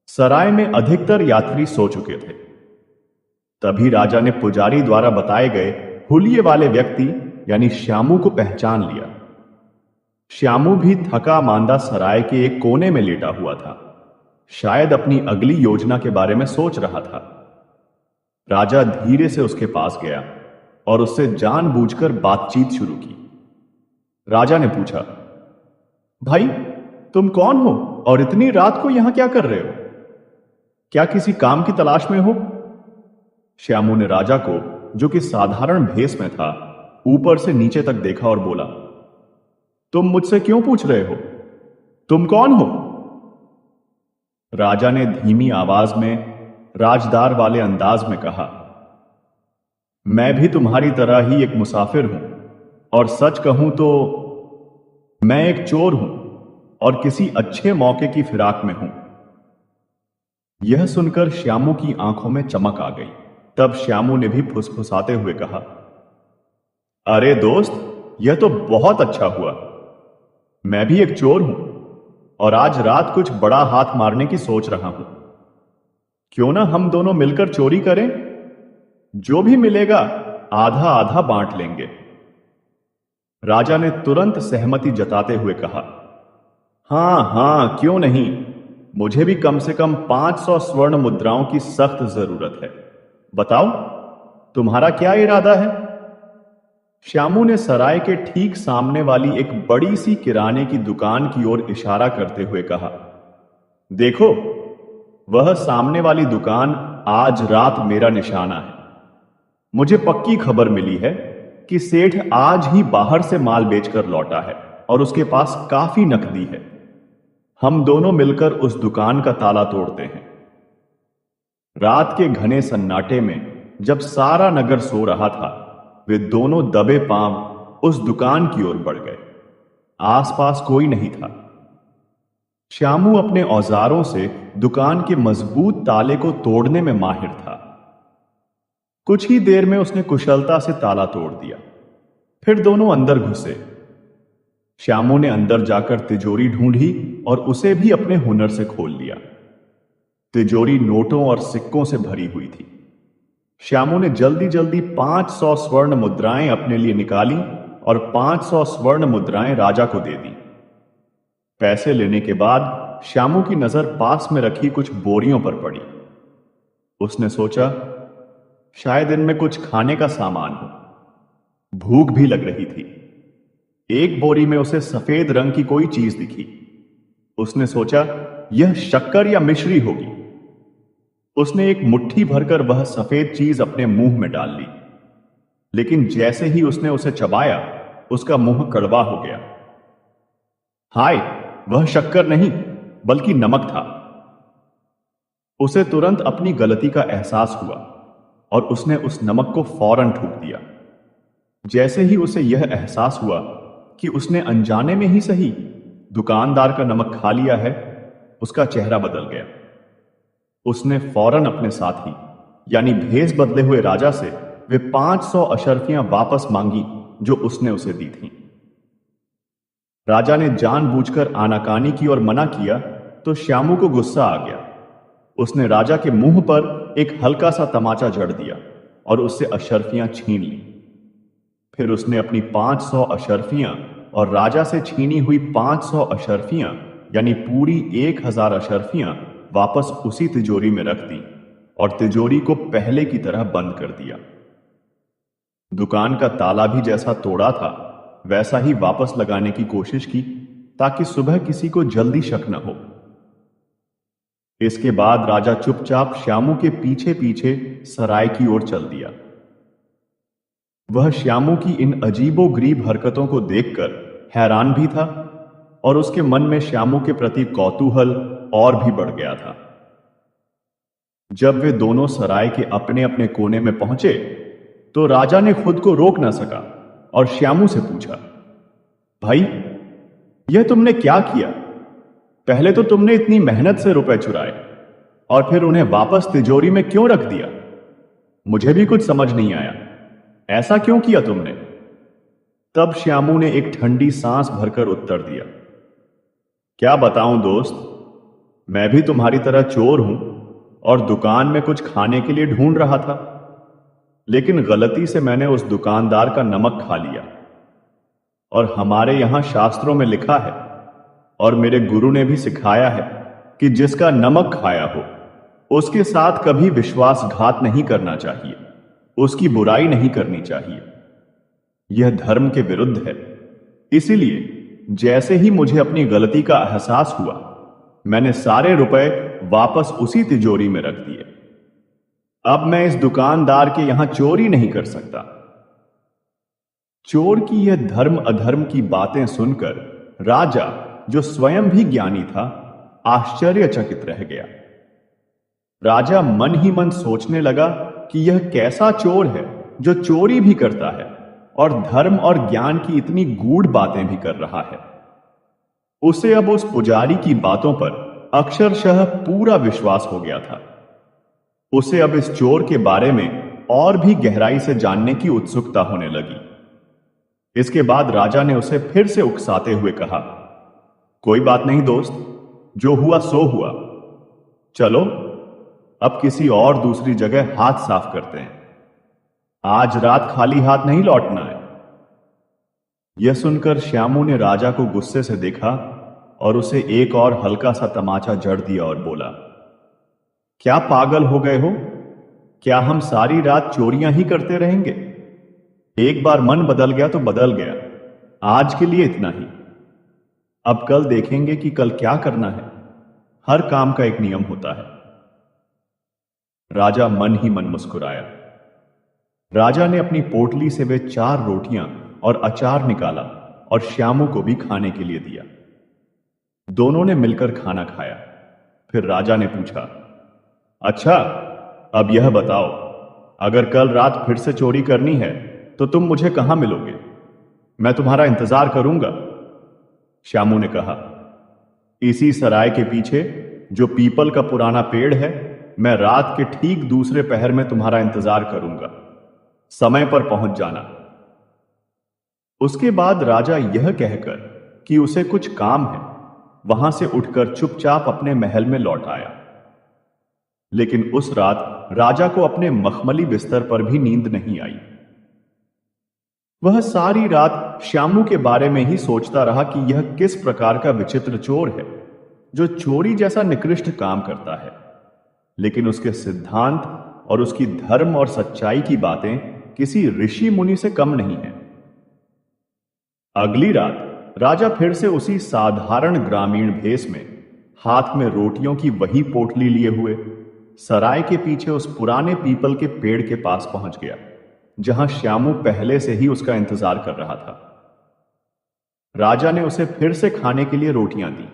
सराय में अधिकतर यात्री सो चुके थे। तभी राजा ने पुजारी द्वारा बताए गए हुलिये वाले व्यक्ति यानी श्यामू को पहचान लिया। श्यामू भी थका मांदा सराय के एक कोने में लेटा हुआ था, शायद अपनी अगली योजना के बारे में सोच रहा था। राजा धीरे से उसके पास गया और उससे जानबूझकर बातचीत शुरू की। राजा ने पूछा, भाई, तुम कौन हो और इतनी रात को यहां क्या कर रहे हो? क्या किसी काम की तलाश में हो? श्यामू ने राजा को, जो कि साधारण भेष में था, ऊपर से नीचे तक देखा और बोला, तुम मुझसे क्यों पूछ रहे हो? तुम कौन हो? राजा ने धीमी आवाज में, राजदार वाले अंदाज में कहा, मैं भी तुम्हारी तरह ही एक मुसाफिर हूं और सच कहूं तो मैं एक चोर हूं और किसी अच्छे मौके की फिराक में हूं। यह सुनकर श्यामू की आंखों में चमक आ गई। तब श्यामू ने भी फुसफुसाते हुए कहा, अरे दोस्त, यह तो बहुत अच्छा हुआ। मैं भी एक चोर हूं और आज रात कुछ बड़ा हाथ मारने की सोच रहा हूं। क्यों ना हम दोनों मिलकर चोरी करें? जो भी मिलेगा आधा आधा बांट लेंगे। राजा ने तुरंत सहमति जताते हुए कहा, हां हां, क्यों नहीं। मुझे भी कम से कम 500 स्वर्ण मुद्राओं की सख्त जरूरत है। बताओ, तुम्हारा क्या इरादा है? श्यामू ने सराय के ठीक सामने वाली एक बड़ी सी किराने की दुकान की ओर इशारा करते हुए कहा, देखो, वह सामने वाली दुकान आज रात मेरा निशाना है। मुझे पक्की खबर मिली है कि सेठ आज ही बाहर से माल बेचकर लौटा है और उसके पास काफी नकदी है। हम दोनों मिलकर उस दुकान का ताला तोड़ते हैं। रात के घने सन्नाटे में जब सारा नगर सो रहा था, वे दोनों दबे पांव उस दुकान की ओर बढ़ गए। आसपास कोई नहीं था। श्यामू अपने औजारों से दुकान के मजबूत ताले को तोड़ने में माहिर था। कुछ ही देर में उसने कुशलता से ताला तोड़ दिया। फिर दोनों अंदर घुसे। श्यामू ने अंदर जाकर तिजोरी ढूंढी और उसे भी अपने हुनर से खोल लिया। तिजोरी नोटों और सिक्कों से भरी हुई थी। श्यामू ने जल्दी जल्दी 500 स्वर्ण मुद्राएं अपने लिए निकाली और 500 स्वर्ण मुद्राएं राजा को दे दी। पैसे लेने के बाद श्यामू की नजर पास में रखी कुछ बोरियों पर पड़ी। उसने सोचा, शायद इनमें कुछ खाने का सामान हो। भूख भी लग रही थी। एक बोरी में उसे सफेद रंग की कोई चीज दिखी। उसने सोचा, यह शक्कर या मिश्री होगी। उसने एक मुट्ठी भरकर वह सफेद चीज अपने मुंह में डाल ली, लेकिन जैसे ही उसने उसे चबाया, उसका मुंह कड़वा हो गया। हाय, वह शक्कर नहीं बल्कि नमक था। उसे तुरंत अपनी गलती का एहसास हुआ और उसने उस नमक को फौरन थूक दिया। जैसे ही उसे यह एहसास हुआ कि उसने अनजाने में ही सही दुकानदार का नमक खा लिया है, उसका चेहरा बदल गया। उसने फौरन अपने साथी यानी भेष बदले हुए राजा से वे 500 अशर्फियां वापस मांगी जो उसने उसे दी थीं। राजा ने जानबूझकर आनाकानी की और मना किया तो श्यामू को गुस्सा आ गया। उसने राजा के मुंह पर एक हल्का सा तमाचा जड़ दिया और उससे अशर्फियां छीन ली। फिर उसने अपनी 500 अशर्फियां और राजा से छीनी हुई 500 अशर्फियां यानी पूरी 1000 अशर्फियां वापस उसी तिजोरी में रख दी और तिजोरी को पहले की तरह बंद कर दिया। दुकान का ताला भी जैसा तोड़ा था वैसा ही वापस लगाने की कोशिश की ताकि सुबह किसी को जल्दी शक न हो। इसके बाद राजा चुपचाप श्यामू के पीछे पीछे सराय की ओर चल दिया। वह श्यामू की इन अजीबोगरीब हरकतों को देखकर हैरान भी था और उसके मन में श्यामू के प्रति कौतूहल और भी बढ़ गया था। जब वे दोनों सराय के अपने अपने कोने में पहुंचे तो राजा ने खुद को रोक न सका और श्यामू से पूछा, भाई, यह तुमने क्या किया? पहले तो तुमने इतनी मेहनत से रुपए चुराए और फिर उन्हें वापस तिजोरी में क्यों रख दिया? मुझे भी कुछ समझ नहीं आया। ऐसा क्यों किया तुमने? तब श्यामू ने एक ठंडी सांस भरकर उत्तर दिया, क्या बताऊं दोस्त, मैं भी तुम्हारी तरह चोर हूं और दुकान में कुछ खाने के लिए ढूंढ रहा था, लेकिन गलती से मैंने उस दुकानदार का नमक खा लिया। और हमारे यहां शास्त्रों में लिखा है और मेरे गुरु ने भी सिखाया है कि जिसका नमक खाया हो उसके साथ कभी विश्वासघात नहीं करना चाहिए, उसकी बुराई नहीं करनी चाहिए। यह धर्म के विरुद्ध है। इसीलिए जैसे ही मुझे अपनी गलती का एहसास हुआ, मैंने सारे रुपए वापस उसी तिजोरी में रख दिए। अब मैं इस दुकानदार के यहां चोरी नहीं कर सकता। चोर की यह धर्म अधर्म की बातें सुनकर राजा, जो स्वयं भी ज्ञानी था, आश्चर्यचकित रह गया। राजा मन ही मन सोचने लगा कि यह कैसा चोर है जो चोरी भी करता है और धर्म और ज्ञान की इतनी गूढ़ बातें भी कर रहा है। उसे अब उस पुजारी की बातों पर अक्षरशः पूरा विश्वास हो गया था। उसे अब इस चोर के बारे में और भी गहराई से जानने की उत्सुकता होने लगी। इसके बाद राजा ने उसे फिर से उकसाते हुए कहा, कोई बात नहीं दोस्त, जो हुआ सो हुआ। चलो अब किसी और दूसरी जगह हाथ साफ करते हैं। आज रात खाली हाथ नहीं लौटना है। यह सुनकर श्यामू ने राजा को गुस्से से देखा और उसे एक और हल्का सा तमाचा जड़ दिया और बोला, क्या पागल हो गए हो? क्या हम सारी रात चोरियां ही करते रहेंगे? एक बार मन बदल गया तो बदल गया। आज के लिए इतना ही। अब कल देखेंगे कि कल क्या करना है। हर काम का एक नियम होता है। राजा मन ही मन मुस्कुराया। राजा ने अपनी पोटली से वे 4 रोटियां और अचार निकाला और श्यामू को भी खाने के लिए दिया। दोनों ने मिलकर खाना खाया। फिर राजा ने पूछा, अच्छा, अब यह बताओ, अगर कल रात फिर से चोरी करनी है तो तुम मुझे कहां मिलोगे? मैं तुम्हारा इंतजार करूंगा। श्यामू ने कहा, इसी सराय के पीछे जो पीपल का पुराना पेड़ है, मैं रात के ठीक दूसरे पहर में तुम्हारा इंतजार करूंगा। समय पर पहुंच जाना। उसके बाद राजा यह कहकर कि उसे कुछ काम है, वहां से उठकर चुपचाप अपने महल में लौट आया। लेकिन उस रात राजा को अपने मखमली बिस्तर पर भी नींद नहीं आई। वह सारी रात श्यामू के बारे में ही सोचता रहा कि यह किस प्रकार का विचित्र चोर है जो चोरी जैसा निकृष्ट काम करता है, लेकिन उसके सिद्धांत और उसकी धर्म और सच्चाई की बातें किसी ऋषि मुनि से कम नहीं है। अगली रात राजा फिर से उसी साधारण ग्रामीण भेष में, हाथ में रोटियों की वही पोटली लिए हुए, सराय के पीछे उस पुराने पीपल के पेड़ के पास पहुंच गया जहां श्यामू पहले से ही उसका इंतजार कर रहा था। राजा ने उसे फिर से खाने के लिए रोटियां दी।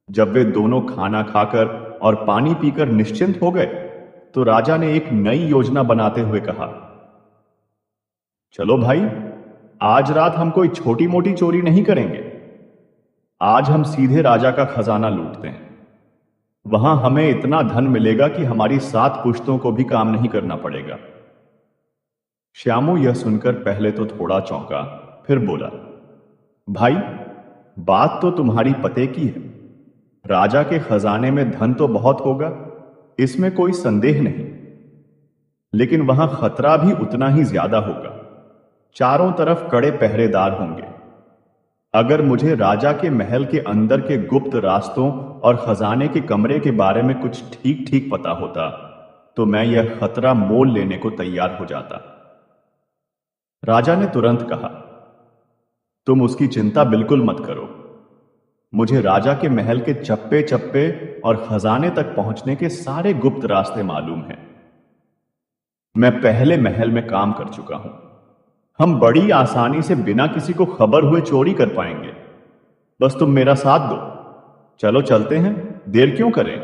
जब वे दोनों खाना खाकर और पानी पीकर निश्चिंत हो गए तो राजा ने एक नई योजना बनाते हुए कहा, चलो भाई, आज रात हम कोई छोटी मोटी चोरी नहीं करेंगे। आज हम सीधे राजा का खजाना लूटते हैं। वहां हमें इतना धन मिलेगा कि हमारी 7 पुश्तों को भी काम नहीं करना पड़ेगा। श्यामू यह सुनकर पहले तो थोड़ा चौंका, फिर बोला, भाई, बात तो तुम्हारी पते की है। राजा के खजाने में धन तो बहुत होगा, इसमें कोई संदेह नहीं, लेकिन वहां खतरा भी उतना ही ज्यादा होगा। चारों तरफ कड़े पहरेदार होंगे। अगर मुझे राजा के महल के अंदर के गुप्त रास्तों और खजाने के कमरे के बारे में कुछ ठीक ठीक पता होता तो मैं यह खतरा मोल लेने को तैयार हो जाता। राजा ने तुरंत कहा, तुम उसकी चिंता बिल्कुल मत करो। मुझे राजा के महल के चप्पे चप्पे और खजाने तक पहुंचने के सारे गुप्त रास्ते मालूम हैं। मैं पहले महल में काम कर चुका हूं। हम बड़ी आसानी से बिना किसी को खबर हुए चोरी कर पाएंगे। बस तुम मेरा साथ दो। चलो चलते हैं, देर क्यों करें।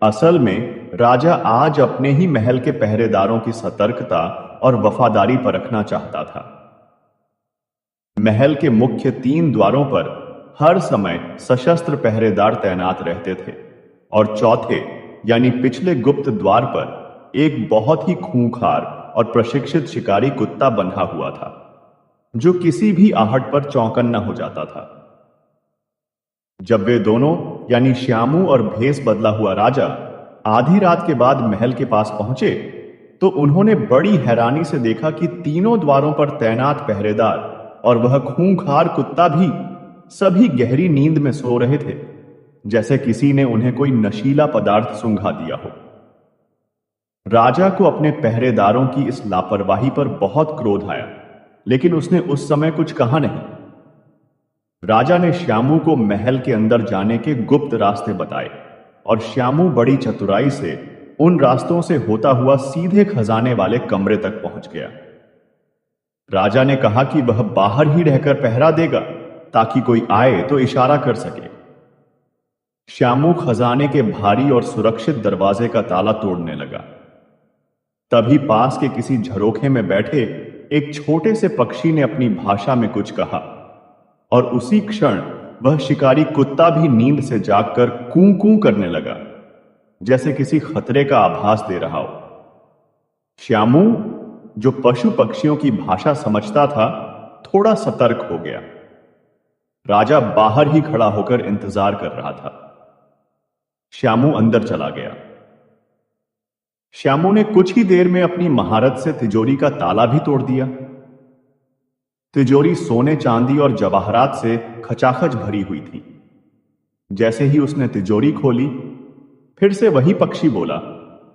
असल में राजा आज अपने ही महल के पहरेदारों की सतर्कता और वफादारी परखना चाहता था। महल के मुख्य 3 द्वारों पर हर समय सशस्त्र पहरेदार तैनात रहते थे और चौथे यानी पिछले गुप्त द्वार पर एक बहुत ही खूंखार और प्रशिक्षित शिकारी कुत्ता बंधा हुआ था जो किसी भी आहट पर चौकन्ना हो जाता था। जब वे दोनों यानी श्यामू और भेष बदला हुआ राजा आधी रात के बाद महल के पास पहुंचे तो उन्होंने बड़ी हैरानी से देखा कि तीनों द्वारों पर तैनात पहरेदार और वह खूंखार कुत्ता भी सभी गहरी नींद में सो रहे थे, जैसे किसी ने उन्हें कोई नशीला पदार्थ सूंघा दिया हो। राजा को अपने पहरेदारों की इस लापरवाही पर बहुत क्रोध आया, लेकिन उसने उस समय कुछ कहा नहीं। राजा ने श्यामू को महल के अंदर जाने के गुप्त रास्ते बताए और श्यामू बड़ी चतुराई से उन रास्तों से होता हुआ सीधे खजाने वाले कमरे तक पहुंच गया। राजा ने कहा कि वह बाहर ही रहकर पहरा देगा ताकि कोई आए तो इशारा कर सके। श्यामू खजाने के भारी और सुरक्षित दरवाजे का ताला तोड़ने लगा। तभी पास के किसी झरोखे में बैठे एक छोटे से पक्षी ने अपनी भाषा में कुछ कहा और उसी क्षण वह शिकारी कुत्ता भी नींद से जागकर कूं कूं करने लगा, जैसे किसी खतरे का आभास दे रहा हो। श्यामू, जो पशु पक्षियों की भाषा समझता था, थोड़ा सतर्क हो गया। राजा बाहर ही खड़ा होकर इंतजार कर रहा था। श्यामू अंदर चला गया। श्यामू ने कुछ ही देर में अपनी महारत से तिजोरी का ताला भी तोड़ दिया। तिजोरी सोने चांदी और जवाहरात से खचाखच भरी हुई थी। जैसे ही उसने तिजोरी खोली, फिर से वही पक्षी बोला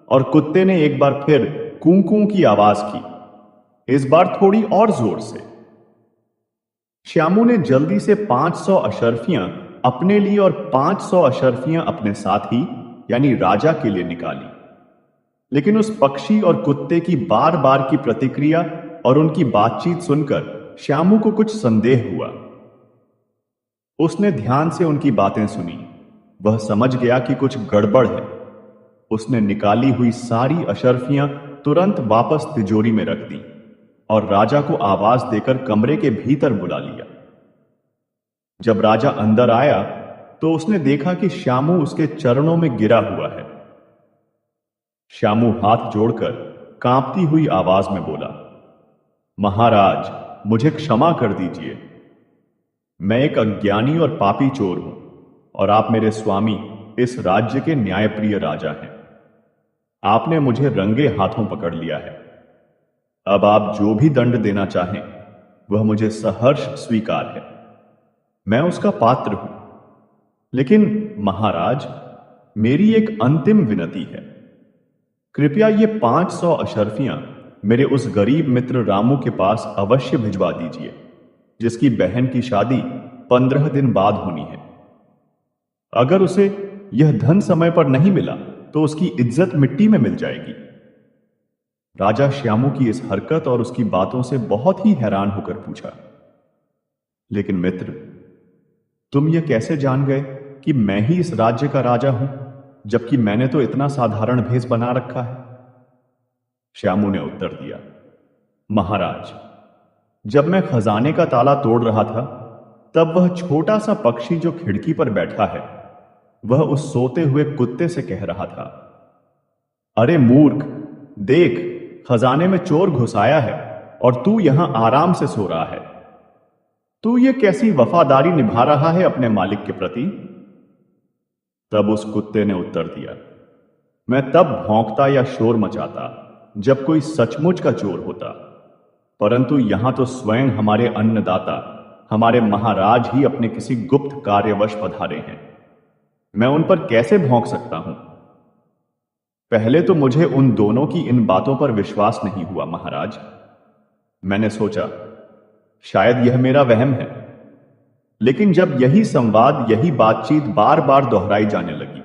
और कुत्ते ने एक बार फिर कूं कूं की आवाज की, इस बार थोड़ी और जोर से। श्यामू ने जल्दी से 500 अशर्फियां अपने लिए और 500 अशर्फियां अपने साथी यानी राजा के लिए निकाली, लेकिन उस पक्षी और कुत्ते की बार बार की प्रतिक्रिया और उनकी बातचीत सुनकर श्यामू को कुछ संदेह हुआ। उसने ध्यान से उनकी बातें सुनी। वह समझ गया कि कुछ गड़बड़ है। उसने निकाली हुई सारी अशर्फियां तुरंत वापस तिजोरी में रख दी और राजा को आवाज देकर कमरे के भीतर बुला लिया। जब राजा अंदर आया तो उसने देखा कि श्यामू उसके चरणों में गिरा हुआ है। श्यामू हाथ जोड़कर कांपती हुई आवाज में बोला, महाराज, मुझे क्षमा कर दीजिए। मैं एक अज्ञानी और पापी चोर हूं और आप मेरे स्वामी, इस राज्य के न्यायप्रिय राजा हैं। आपने मुझे रंगे हाथों पकड़ लिया है। अब आप जो भी दंड देना चाहें वह मुझे सहर्ष स्वीकार है। मैं उसका पात्र हूं। लेकिन महाराज, मेरी एक अंतिम विनती है। कृपया ये 500 अशर्फियां मेरे उस गरीब मित्र रामू के पास अवश्य भिजवा दीजिए, जिसकी बहन की शादी 15 दिन बाद होनी है। अगर उसे यह धन समय पर नहीं मिला तो उसकी इज्जत मिट्टी में मिल जाएगी। राजा श्यामू की इस हरकत और उसकी बातों से बहुत ही हैरान होकर पूछा, लेकिन मित्र, तुम यह कैसे जान गए कि मैं ही इस राज्य का राजा हूं, जबकि मैंने तो इतना साधारण भेष बना रखा है? श्यामू ने उत्तर दिया, महाराज, जब मैं खजाने का ताला तोड़ रहा था, तब वह छोटा सा पक्षी जो खिड़की पर बैठा है, वह उस सोते हुए कुत्ते से कह रहा था, अरे मूर्ख, देख, खजाने में चोर घुस आया है और तू यहां आराम से सो रहा है। तू ये कैसी वफादारी निभा रहा है अपने मालिक के प्रति? तब उस कुत्ते ने उत्तर दिया, मैं तब भौंकता या शोर मचाता जब कोई सचमुच का चोर होता, परंतु यहां तो स्वयं हमारे अन्नदाता, हमारे महाराज ही अपने किसी गुप्त कार्यवश पधारे हैं। मैं उन पर कैसे भौंक सकता हूं? पहले तो मुझे उन दोनों की इन बातों पर विश्वास नहीं हुआ महाराज। मैंने सोचा शायद यह मेरा वहम है। लेकिन जब यही संवाद, यही बातचीत बार बार दोहराई जाने लगी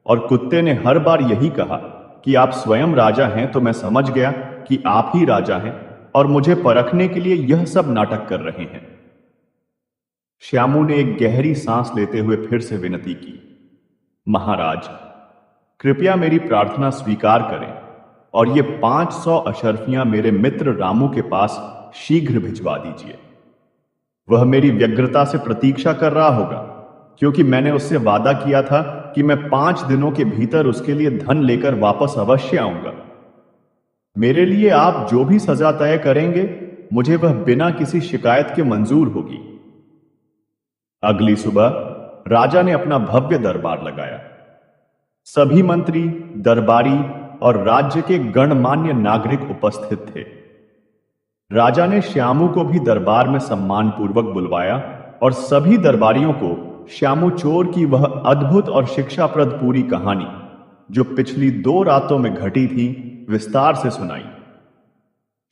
और कुत्ते ने हर बार यही कहा कि आप स्वयं राजा हैं, तो मैं समझ गया कि आप ही राजा हैं और मुझे परखने के लिए यह सब नाटक कर रहे हैं। श्यामू ने एक गहरी सांस लेते हुए फिर से विनती की, महाराज, कृपया मेरी प्रार्थना स्वीकार करें और ये 500 अशर्फियां मेरे मित्र रामू के पास शीघ्र भिजवा दीजिए। वह मेरी व्यग्रता से प्रतीक्षा कर रहा होगा, क्योंकि मैंने उससे वादा किया था कि मैं 5 दिनों के भीतर उसके लिए धन लेकर वापस अवश्य आऊंगा। मेरे लिए आप जो भी सजा तय करेंगे, मुझे वह बिना किसी शिकायत के मंजूर होगी। अगली सुबह राजा ने अपना भव्य दरबार लगाया। सभी मंत्री, दरबारी और राज्य के गणमान्य नागरिक उपस्थित थे। राजा ने श्यामू को भी दरबार में सम्मानपूर्वक बुलवाया और सभी दरबारियों को श्यामू चोर की वह अद्भुत और शिक्षाप्रद पूरी कहानी, जो पिछली 2 रातों में घटी थी, विस्तार से सुनाई।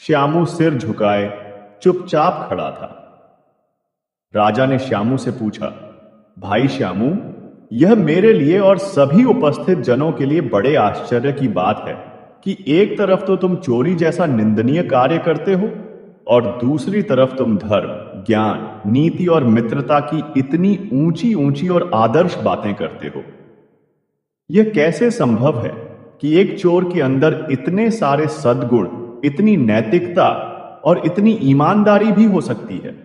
श्यामू सिर झुकाए चुपचाप खड़ा था। राजा ने श्यामू से पूछा, भाई श्यामू, यह मेरे लिए और सभी उपस्थित जनों के लिए बड़े आश्चर्य की बात है कि एक तरफ तो तुम चोरी जैसा निंदनीय कार्य करते हो और दूसरी तरफ तुम धर्म, ज्ञान, नीति और मित्रता की इतनी ऊंची ऊंची और आदर्श बातें करते हो। यह कैसे संभव है कि एक चोर के अंदर इतने सारे सद्गुण, इतनी नैतिकता और इतनी ईमानदारी भी हो सकती है?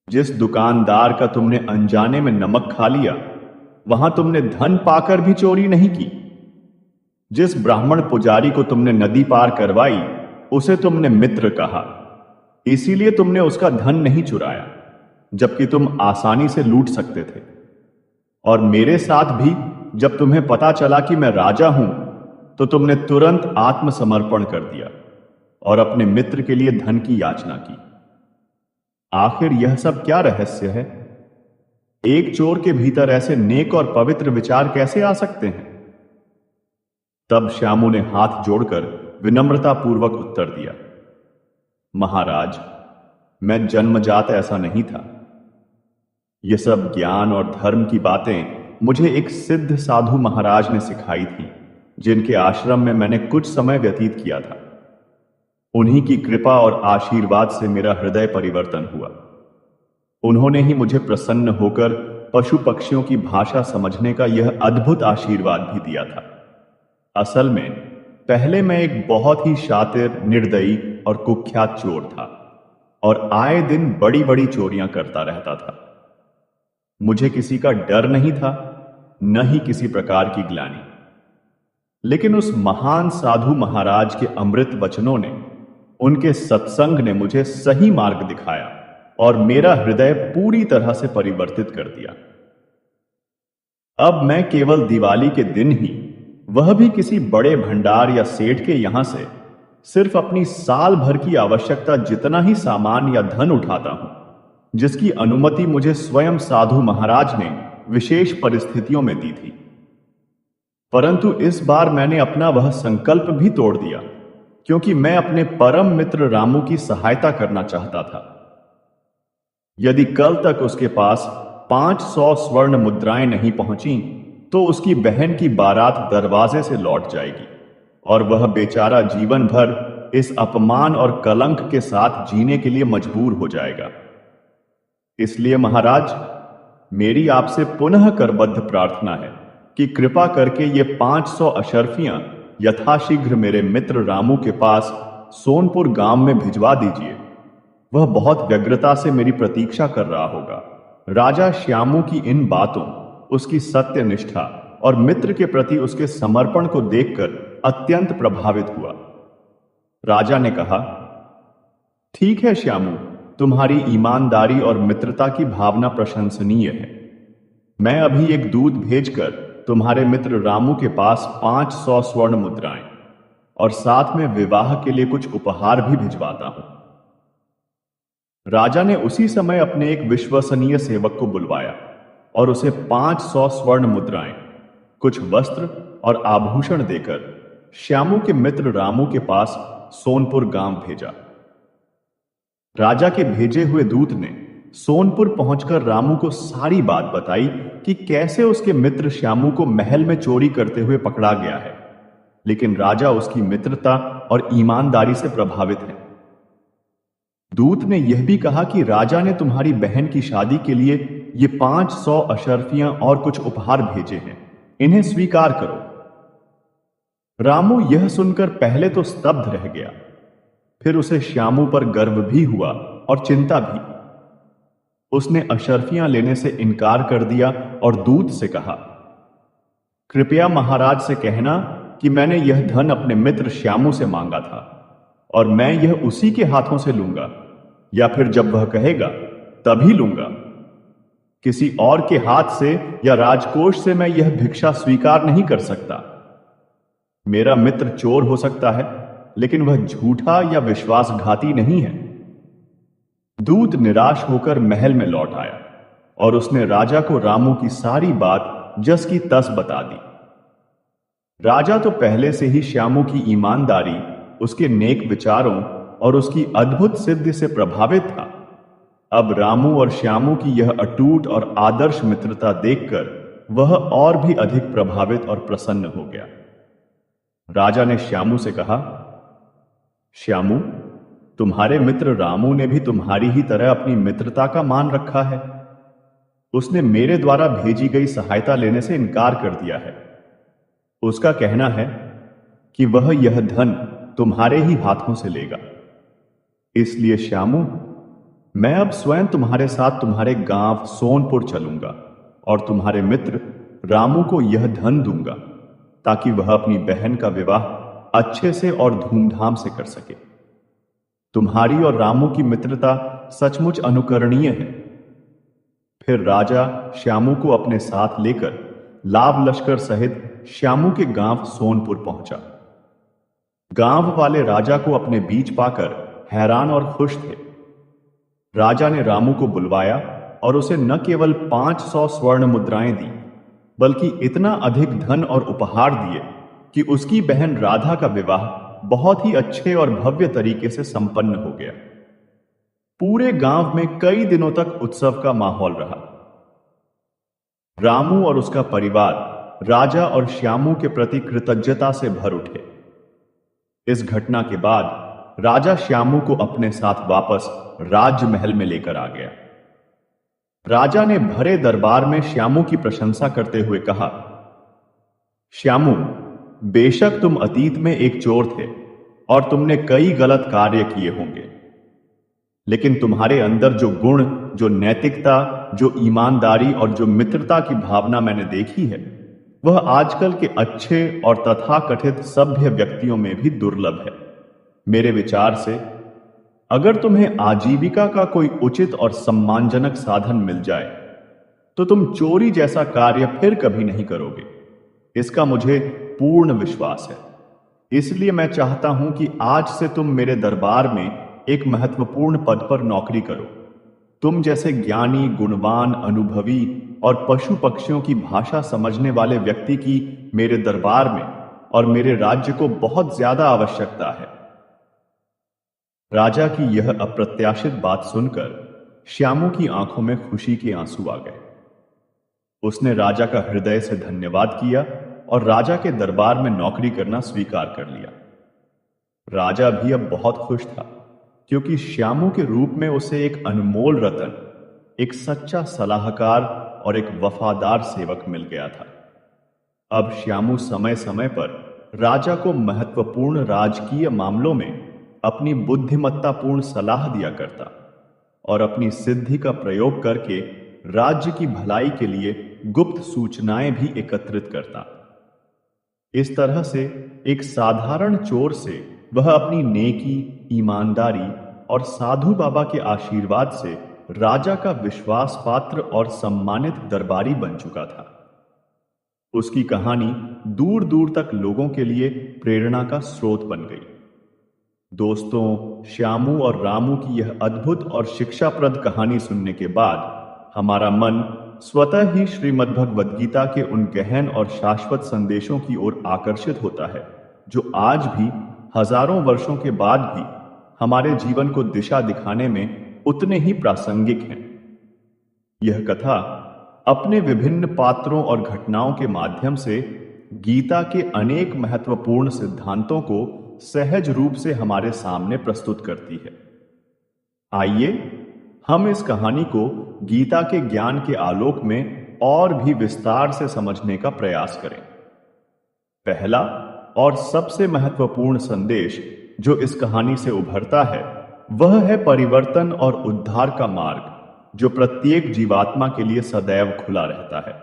जिस दुकानदार का तुमने अनजाने में नमक खा लिया, वहां तुमने धन पाकर भी चोरी नहीं की। जिस ब्राह्मण पुजारी को तुमने नदी पार करवाई, उसे तुमने मित्र कहा, इसीलिए तुमने उसका धन नहीं चुराया, जबकि तुम आसानी से लूट सकते थे। और मेरे साथ भी जब तुम्हें पता चला कि मैं राजा हूं, तो तुमने तुरंत आत्मसमर्पण कर दिया और अपने मित्र के लिए धन की याचना की। आखिर यह सब क्या रहस्य है? एक चोर के भीतर ऐसे नेक और पवित्र विचार कैसे आ सकते हैं? तब श्यामू ने हाथ जोड़कर विनम्रता पूर्वक उत्तर दिया, महाराज, मैं जन्मजात ऐसा नहीं था। यह सब ज्ञान और धर्म की बातें मुझे एक सिद्ध साधु महाराज ने सिखाई थी, जिनके आश्रम में मैंने कुछ समय व्यतीत किया था। उन्हीं की कृपा और आशीर्वाद से मेरा हृदय परिवर्तन हुआ। उन्होंने ही मुझे प्रसन्न होकर पशु पक्षियों की भाषा समझने का यह अद्भुत आशीर्वाद भी दिया था। असल में पहले मैं एक बहुत ही शातिर, निर्दयी और कुख्यात चोर था और आए दिन बड़ी बड़ी चोरियां करता रहता था। मुझे किसी का डर नहीं था, न ही किसी प्रकार की ग्लानि। लेकिन उस महान साधु महाराज के अमृत वचनों ने, उनके सत्संग ने मुझे सही मार्ग दिखाया और मेरा हृदय पूरी तरह से परिवर्तित कर दिया। अब मैं केवल दिवाली के दिन ही वह भी किसी बड़े भंडार या सेठ के यहां से सिर्फ अपनी साल भर की आवश्यकता जितना ही सामान या धन उठाता हूं, जिसकी अनुमति मुझे स्वयं साधु महाराज ने विशेष परिस्थितियों में दी थी। परंतु इस बार मैंने अपना वह संकल्प भी तोड़ दिया, क्योंकि मैं अपने परम मित्र रामू की सहायता करना चाहता था। यदि कल तक उसके पास 500 स्वर्ण मुद्राएं नहीं पहुंची, तो उसकी बहन की बारात दरवाजे से लौट जाएगी और वह बेचारा जीवन भर इस अपमान और कलंक के साथ जीने के लिए मजबूर हो जाएगा। इसलिए महाराज, मेरी आपसे पुनः करबद्ध प्रार्थना है कि कृपा करके ये 500 अशर्फियां यथाशीघ्र मेरे मित्र रामू के पास सोनपुर गांव में भिजवा दीजिए। वह बहुत व्यग्रता से मेरी प्रतीक्षा कर रहा होगा। राजा श्यामू की इन बातों, उसकी सत्यनिष्ठा और मित्र के प्रति उसके समर्पण को देखकर अत्यंत प्रभावित हुआ। राजा ने कहा, ठीक है श्यामू, तुम्हारी ईमानदारी और मित्रता की भावना प्रशंसनीय है। मैं अभी एक दूत भेजकर तुम्हारे मित्र रामू के पास 500 स्वर्ण मुद्राएं और साथ में विवाह के लिए कुछ उपहार भी भिजवाता हूं। राजा ने उसी समय अपने एक विश्वसनीय सेवक को बुलवाया और उसे 500 स्वर्ण मुद्राएं, कुछ वस्त्र और आभूषण देकर श्यामू के मित्र रामू के पास सोनपुर गांव भेजा। राजा के भेजे हुए दूत ने सोनपुर पहुंचकर रामू को सारी बात बताई कि कैसे उसके मित्र श्यामू को महल में चोरी करते हुए पकड़ा गया है, लेकिन राजा उसकी मित्रता और ईमानदारी से प्रभावित है। दूत ने यह भी कहा कि राजा ने तुम्हारी बहन की शादी के लिए ये 500 अशर्फियां और कुछ उपहार भेजे हैं, इन्हें स्वीकार करो। रामू यह सुनकर पहले तो स्तब्ध रह गया, फिर उसे श्यामू पर गर्व भी हुआ और चिंता भी। उसने अशर्फियां लेने से इनकार कर दिया और दूत से कहा, कृपया महाराज से कहना कि मैंने यह धन अपने मित्र श्यामू से मांगा था और मैं यह उसी के हाथों से लूंगा, या फिर जब वह कहेगा तभी लूंगा। किसी और के हाथ से या राजकोष से मैं यह भिक्षा स्वीकार नहीं कर सकता। मेरा मित्र चोर हो सकता है, लेकिन वह झूठा या विश्वासघाती नहीं है। दूत निराश होकर महल में लौट आया और उसने राजा को रामू की सारी बात जस की तस बता दी। राजा तो पहले से ही श्यामू की ईमानदारी, उसके नेक विचारों और उसकी अद्भुत सिद्धि से प्रभावित था। अब रामू और श्यामू की यह अटूट और आदर्श मित्रता देखकर वह और भी अधिक प्रभावित और प्रसन्न हो गया। राजा ने श्यामू से कहा, श्यामू, तुम्हारे मित्र रामू ने भी तुम्हारी ही तरह अपनी मित्रता का मान रखा है। उसने मेरे द्वारा भेजी गई सहायता लेने से इनकार कर दिया है। उसका कहना है कि वह यह धन तुम्हारे ही हाथों से लेगा। इसलिए श्यामू, मैं अब स्वयं तुम्हारे साथ तुम्हारे गांव सोनपुर चलूंगा और तुम्हारे मित्र रामू को यह धन दूंगा, ताकि वह अपनी बहन का विवाह अच्छे से और धूमधाम से कर सके। तुम्हारी और रामू की मित्रता सचमुच अनुकरणीय है। फिर राजा श्यामू को अपने साथ लेकर लाभ लश्कर सहित श्यामू के गांव सोनपुर पहुंचा। गांव वाले राजा को अपने बीच पाकर हैरान और खुश थे। राजा ने रामू को बुलवाया और उसे न केवल 500 स्वर्ण मुद्राएं दी, बल्कि इतना अधिक धन और उपहार दिए कि उसकी बहन राधा का विवाह बहुत ही अच्छे और भव्य तरीके से संपन्न हो गया। पूरे गांव में कई दिनों तक उत्सव का माहौल रहा। रामू और उसका परिवार राजा और श्यामू के प्रति कृतज्ञता से भर उठे। इस घटना के बाद राजा श्यामू को अपने साथ वापस राजमहल में लेकर आ गया। राजा ने भरे दरबार में श्यामू की प्रशंसा करते हुए कहा, श्यामू, बेशक तुम अतीत में एक चोर थे और तुमने कई गलत कार्य किए होंगे, लेकिन तुम्हारे अंदर जो गुण, जो नैतिकता, जो ईमानदारी और जो मित्रता की भावना मैंने देखी है, वह आजकल के अच्छे और तथाकथित सभ्य व्यक्तियों में भी दुर्लभ है। मेरे विचार से अगर तुम्हें आजीविका का कोई उचित और सम्मानजनक साधन मिल जाए, तो तुम चोरी जैसा कार्य फिर कभी नहीं करोगे। इसका मुझे पूर्ण विश्वास है। इसलिए मैं चाहता हूं कि आज से तुम मेरे दरबार में एक महत्वपूर्ण पद पर नौकरी करो। तुम जैसे ज्ञानी, गुणवान, अनुभवी और पशु पक्षियों की भाषा समझने वाले व्यक्ति की मेरे दरबार में और मेरे राज्य को बहुत ज्यादा आवश्यकता है। राजा की यह अप्रत्याशित बात सुनकर श्यामू की आंखों में खुशी के आंसू आ गए। उसने राजा का हृदय से धन्यवाद किया और राजा के दरबार में नौकरी करना स्वीकार कर लिया। राजा भी अब बहुत खुश था, क्योंकि श्यामू के रूप में उसे एक अनमोल रतन, एक सच्चा सलाहकार और एक वफादार सेवक मिल गया था। अब श्यामू समय समय पर राजा को महत्वपूर्ण राजकीय मामलों में अपनी बुद्धिमत्तापूर्ण सलाह दिया करता और अपनी सिद्धि का प्रयोग करके राज्य की भलाई के लिए गुप्त सूचनाएं भी एकत्रित करता। इस तरह से एक साधारण चोर से वह अपनी नेकी, ईमानदारी और साधु बाबा के आशीर्वाद से राजा का विश्वास पात्र और सम्मानित दरबारी बन चुका था। उसकी कहानी दूर दूर तक लोगों के लिए प्रेरणा का स्रोत बन गई। दोस्तों, श्यामू और रामू की यह अद्भुत और शिक्षाप्रद कहानी सुनने के बाद हमारा मन स्वतः ही श्रीमद् भगवद गीता के उन गहन और शाश्वत संदेशों की ओर आकर्षित होता है, जो आज भी हजारों वर्षों के बाद भी हमारे जीवन को दिशा दिखाने में उतने ही प्रासंगिक हैं। यह कथा अपने विभिन्न पात्रों और घटनाओं के माध्यम से गीता के अनेक महत्वपूर्ण सिद्धांतों को सहज रूप से हमारे सामने प्रस्तुत करती है। आइए हम इस कहानी को गीता के ज्ञान के आलोक में और भी विस्तार से समझने का प्रयास करें। पहला और सबसे महत्वपूर्ण संदेश जो इस कहानी से उभरता है, वह है परिवर्तन और उद्धार का मार्ग, जो प्रत्येक जीवात्मा के लिए सदैव खुला रहता है।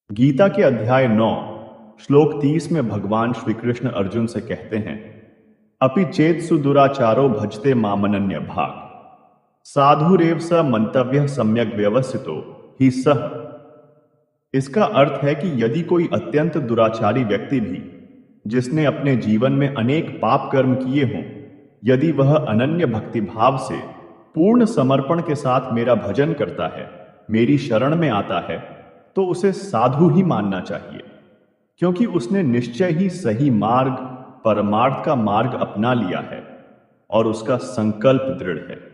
गीता के अध्याय 9 श्लोक 30 में भगवान श्री कृष्ण अर्जुन से कहते हैं, अपि चेत्सु दुराचारो भजते मामनन्य भाग साधुरेव स मंतव्य सम्यक व्यवस्थितो ही सह। इसका अर्थ है कि यदि कोई अत्यंत दुराचारी व्यक्ति भी, जिसने अपने जीवन में अनेक पाप कर्म किए हों, यदि वह अनन्य भक्ति भाव से पूर्ण समर्पण के साथ मेरा भजन करता है, मेरी शरण में आता है, तो उसे साधु ही मानना चाहिए, क्योंकि उसने निश्चय ही सही मार्ग, परमार्थ का मार्ग अपना लिया है और उसका संकल्प दृढ़ है।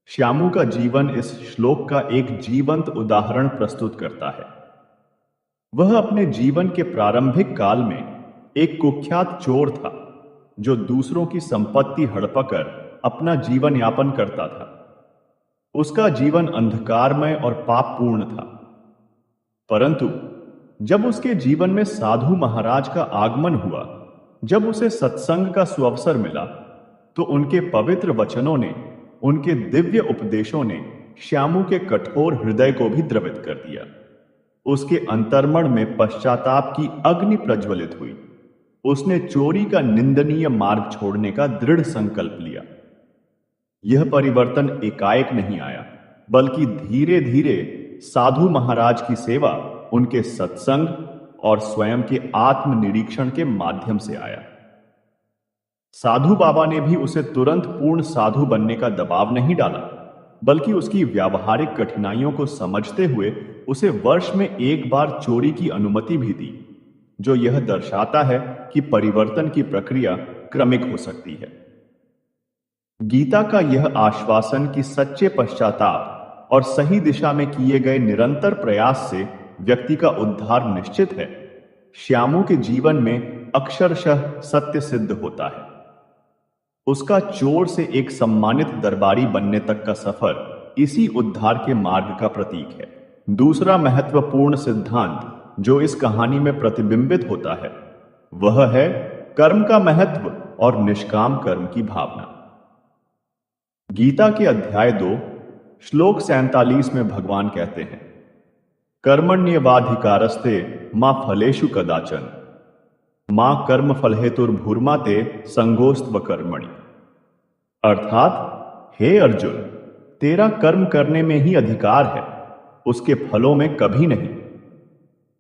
श्यामू का जीवन इस श्लोक का एक जीवंत उदाहरण प्रस्तुत करता है। वह अपने जीवन के प्रारंभिक काल में एक कुख्यात चोर था, जो दूसरों की संपत्ति हड़पकर अपना जीवन यापन करता था। उसका जीवन अंधकारमय और पापपूर्ण था, परंतु जब उसके जीवन में साधु महाराज का आगमन हुआ, जब उसे सत्संग का सुअवसर मिला, तो उनके पवित्र वचनों ने, उनके दिव्य उपदेशों ने श्यामू के कठोर हृदय को भी द्रवित कर दिया। उसके अंतर्मन में पश्चाताप की अग्नि प्रज्वलित हुई। उसने चोरी का निंदनीय मार्ग छोड़ने का दृढ़ संकल्प लिया। यह परिवर्तन एकाएक नहीं आया, बल्कि धीरे धीरे साधु महाराज की सेवा, उनके सत्संग और स्वयं के आत्मनिरीक्षण के माध्यम से आया। साधु बाबा ने भी उसे तुरंत पूर्ण साधु बनने का दबाव नहीं डाला, बल्कि उसकी व्यावहारिक कठिनाइयों को समझते हुए उसे वर्ष में एक बार चोरी की अनुमति भी दी, जो यह दर्शाता है कि परिवर्तन की प्रक्रिया क्रमिक हो सकती है। गीता का यह आश्वासन कि सच्चे पश्चाताप और सही दिशा में किए गए निरंतर प्रयास से व्यक्ति का उद्धार निश्चित है, श्यामू के जीवन में अक्षरशः सत्य सिद्ध होता है। उसका चोर से एक सम्मानित दरबारी बनने तक का सफर इसी उद्धार के मार्ग का प्रतीक है। दूसरा महत्वपूर्ण सिद्धांत जो इस कहानी में प्रतिबिंबित होता है, वह है कर्म का महत्व और निष्काम कर्म की भावना। गीता के अध्याय 2 श्लोक 47 में भगवान कहते हैं, कर्मण्येवाधिकारस्ते मा फलेषु कदाचन मां कर्म फलहेतुर्भूर्मा ते संगोस्त्व कर्मणि। अर्थात, हे अर्जुन, तेरा कर्म करने में ही अधिकार है, उसके फलों में कभी नहीं।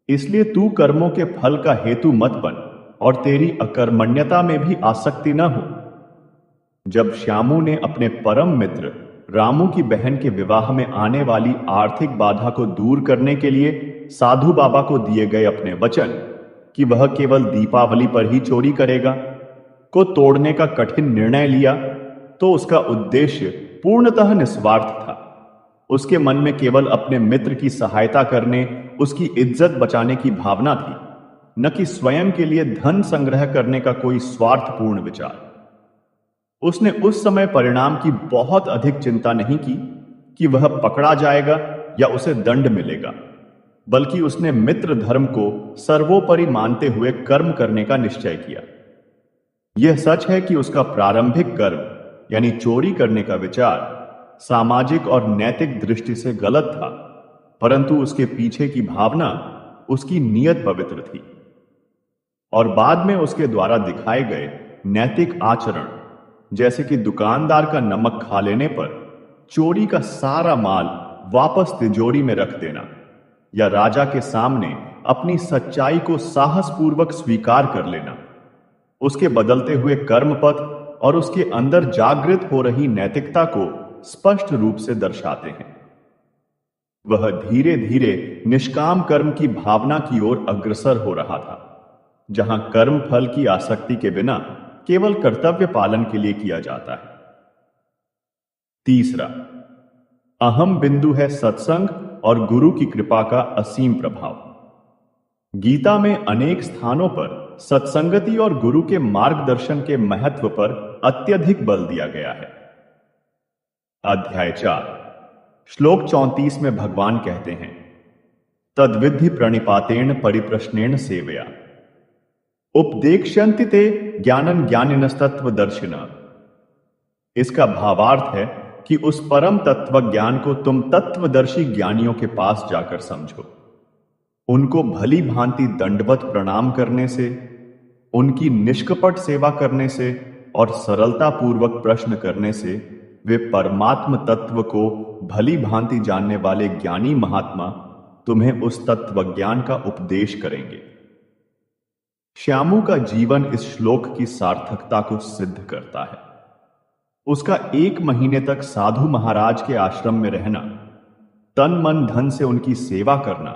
इसलिए तू कर्मों के फल का हेतु मत बन और तेरी अकर्मण्यता में भी आसक्ति न हो। जब श्यामू ने अपने परम मित्र रामू की बहन के विवाह में आने वाली आर्थिक बाधा को दूर करने के लिए साधु बाबा को दिए गए अपने वचन कि वह केवल दीपावली पर ही चोरी करेगा को तोड़ने का कठिन निर्णय लिया, तो उसका उद्देश्य पूर्णतः निस्वार्थ था। उसके मन में केवल अपने मित्र की सहायता करने, उसकी इज्जत बचाने की भावना थी, न कि स्वयं के लिए धन संग्रह करने का कोई स्वार्थपूर्ण विचार। उसने उस समय परिणाम की बहुत अधिक चिंता नहीं की कि वह पकड़ा जाएगा या उसे दंड मिलेगा, बल्कि उसने मित्र धर्म को सर्वोपरि मानते हुए कर्म करने का निश्चय किया। यह सच है कि उसका प्रारंभिक कर्म यानी चोरी करने का विचार सामाजिक और नैतिक दृष्टि से गलत था, परंतु उसके पीछे की भावना, उसकी नीयत पवित्र थी। और बाद में उसके द्वारा दिखाए गए नैतिक आचरण, जैसे कि दुकानदार का नमक खा लेने पर चोरी का सारा माल वापस तिजोरी में रख देना, या राजा के सामने अपनी सच्चाई को साहसपूर्वक स्वीकार कर लेना, उसके बदलते हुए कर्म पथ और उसके अंदर जागृत हो रही नैतिकता को स्पष्ट रूप से दर्शाते हैं। वह धीरे धीरे निष्काम कर्म की भावना की ओर अग्रसर हो रहा था, जहां कर्म फल की आसक्ति के बिना केवल कर्तव्य पालन के लिए किया जाता है। तीसरा, अहम बिंदु है सत्संग और गुरु की कृपा का असीम प्रभाव। गीता में अनेक स्थानों पर सत्संगति और गुरु के मार्गदर्शन के महत्व पर अत्यधिक बल दिया गया है। अध्याय 4 श्लोक 34 में भगवान कहते हैं, तद्विद्धि प्रणिपातेन परिप्रश्नेन सेवया उपदेक्ष्यन्ति ते ज्ञानन ज्ञानिनस्तत्वदर्शिना। इसका भावार्थ है कि उस परम तत्व ज्ञान को तुम तत्वदर्शी ज्ञानियों के पास जाकर समझो। उनको भली भांति दंडवत प्रणाम करने से, उनकी निष्कपट सेवा करने से और सरलता पूर्वक प्रश्न करने से वे परमात्म तत्व को भली भांति जानने वाले ज्ञानी महात्मा तुम्हें उस तत्व ज्ञान का उपदेश करेंगे। श्यामू का जीवन इस श्लोक की सार्थकता को सिद्ध करता है। उसका 1 महीने तक साधु महाराज के आश्रम में रहना, तन मन धन से उनकी सेवा करना,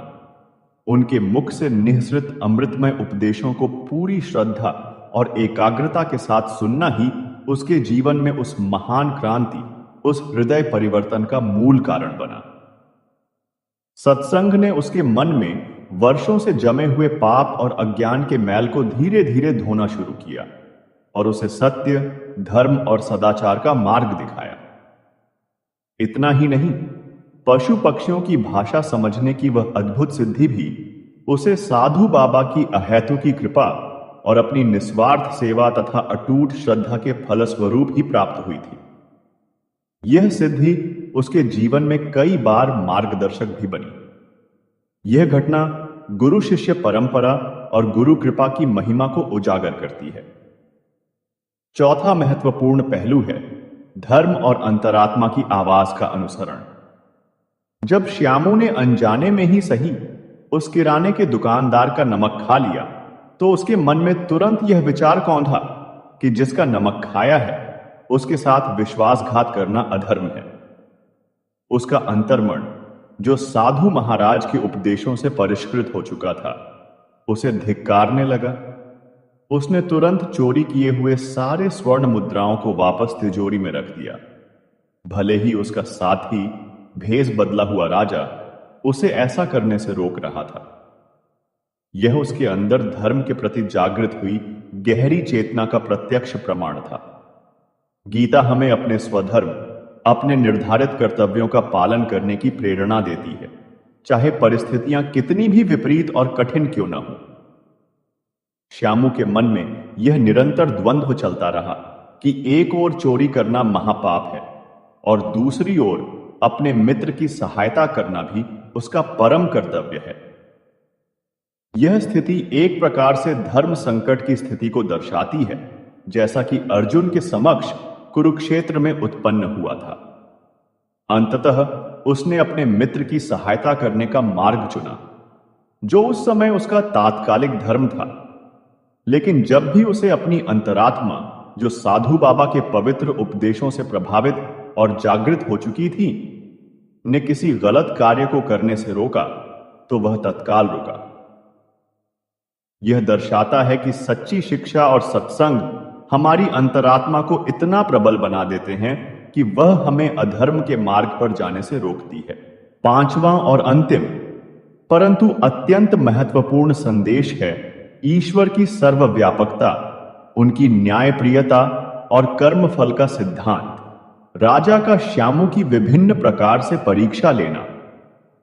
उनके मुख से निःसृत अमृतमय उपदेशों को पूरी श्रद्धा और एकाग्रता के साथ सुनना ही उसके जीवन में उस महान क्रांति, उस हृदय परिवर्तन का मूल कारण बना। सत्संग ने उसके मन में वर्षों से जमे हुए पाप और अज्ञान के मैल को धीरे धीरे धोना शुरू किया और उसे सत्य, धर्म और सदाचार का मार्ग दिखाया। इतना ही नहीं, पशु पक्षियों की भाषा समझने की वह अद्भुत सिद्धि भी उसे साधु बाबा की अहेतुकी कृपा और अपनी निस्वार्थ सेवा तथा अटूट श्रद्धा के फलस्वरूप ही प्राप्त हुई थी। यह सिद्धि उसके जीवन में कई बार मार्गदर्शक भी बनी। यह घटना गुरु शिष्य परंपरा और गुरु कृपा की महिमा को उजागर करती है। चौथा महत्वपूर्ण पहलू है धर्म और अंतरात्मा की आवाज का अनुसरण। जब श्यामू ने अनजाने में ही सही उस किराने के दुकानदार का नमक खा लिया, तो उसके मन में तुरंत यह विचार कौंधा कि जिसका नमक खाया है उसके साथ विश्वासघात करना अधर्म है। उसका अंतर्मन, जो साधु महाराज के उपदेशों से परिष्कृत हो चुका था, उसे धिक्कारने लगा। उसने तुरंत चोरी किए हुए सारे स्वर्ण मुद्राओं को वापस तिजोरी में रख दिया। भले ही उसका साथी, भेष बदला हुआ राजा, उसे ऐसा करने से रोक रहा था। यह उसके अंदर धर्म के प्रति जागृत हुई गहरी चेतना का प्रत्यक्ष प्रमाण था। गीता हमें अपने स्वधर्म, अपने निर्धारित कर्तव्यों का पालन करने की प्रेरणा देती है, चाहे परिस्थितियां कितनी भी विपरीत और कठिन क्यों न हो। श्यामू के मन में यह निरंतर द्वंद्व चलता रहा कि एक ओर चोरी करना महापाप है और दूसरी ओर अपने मित्र की सहायता करना भी उसका परम कर्तव्य है। यह स्थिति एक प्रकार से धर्म संकट की स्थिति को दर्शाती है, जैसा कि अर्जुन के समक्ष कुरुक्षेत्र में उत्पन्न हुआ था। अंततः उसने अपने मित्र की सहायता करने का मार्ग चुना। जो उस समय उसका तात्कालिक धर्म था। लेकिन जब भी उसे अपनी अंतरात्मा, जो साधु बाबा के पवित्र उपदेशों से प्रभावित और जागृत हो चुकी थी, ने किसी गलत कार्य को करने से रोका, तो वह तत्काल रुका। यह दर्शाता है कि सच्ची शिक्षा और सत्संग हमारी अंतरात्मा को इतना प्रबल बना देते हैं कि वह हमें अधर्म के मार्ग पर जाने से रोकती है। पांचवां और अंतिम परंतु अत्यंत महत्वपूर्ण संदेश है ईश्वर की सर्वव्यापकता, उनकी न्यायप्रियता और कर्मफल का सिद्धांत। राजा का श्यामू की विभिन्न प्रकार से परीक्षा लेना,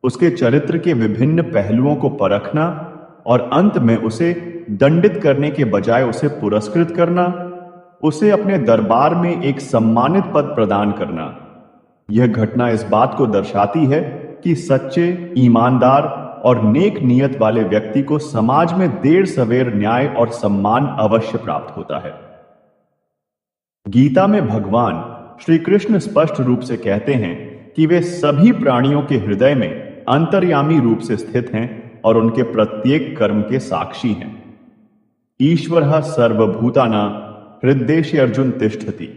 उसके चरित्र के विभिन्न पहलुओं को परखना और अंत में उसे दंडित करने के बजाय उसे पुरस्कृत करना, उसे अपने दरबार में एक सम्मानित पद प्रदान करना। यह घटना इस बात को दर्शाती है कि सच्चे, ईमानदार और नेक नियत वाले व्यक्ति को समाज में देर सवेर न्याय और सम्मान अवश्य प्राप्त होता है। गीता में भगवान श्री कृष्ण स्पष्ट रूप से कहते हैं कि वे सभी प्राणियों के हृदय में अंतर्यामी रूप से स्थित हैं और उनके प्रत्येक कर्म के साक्षी हैं। ईश्वरः सर्वभूतानां हृदयेषु अर्जुन तिष्ठति।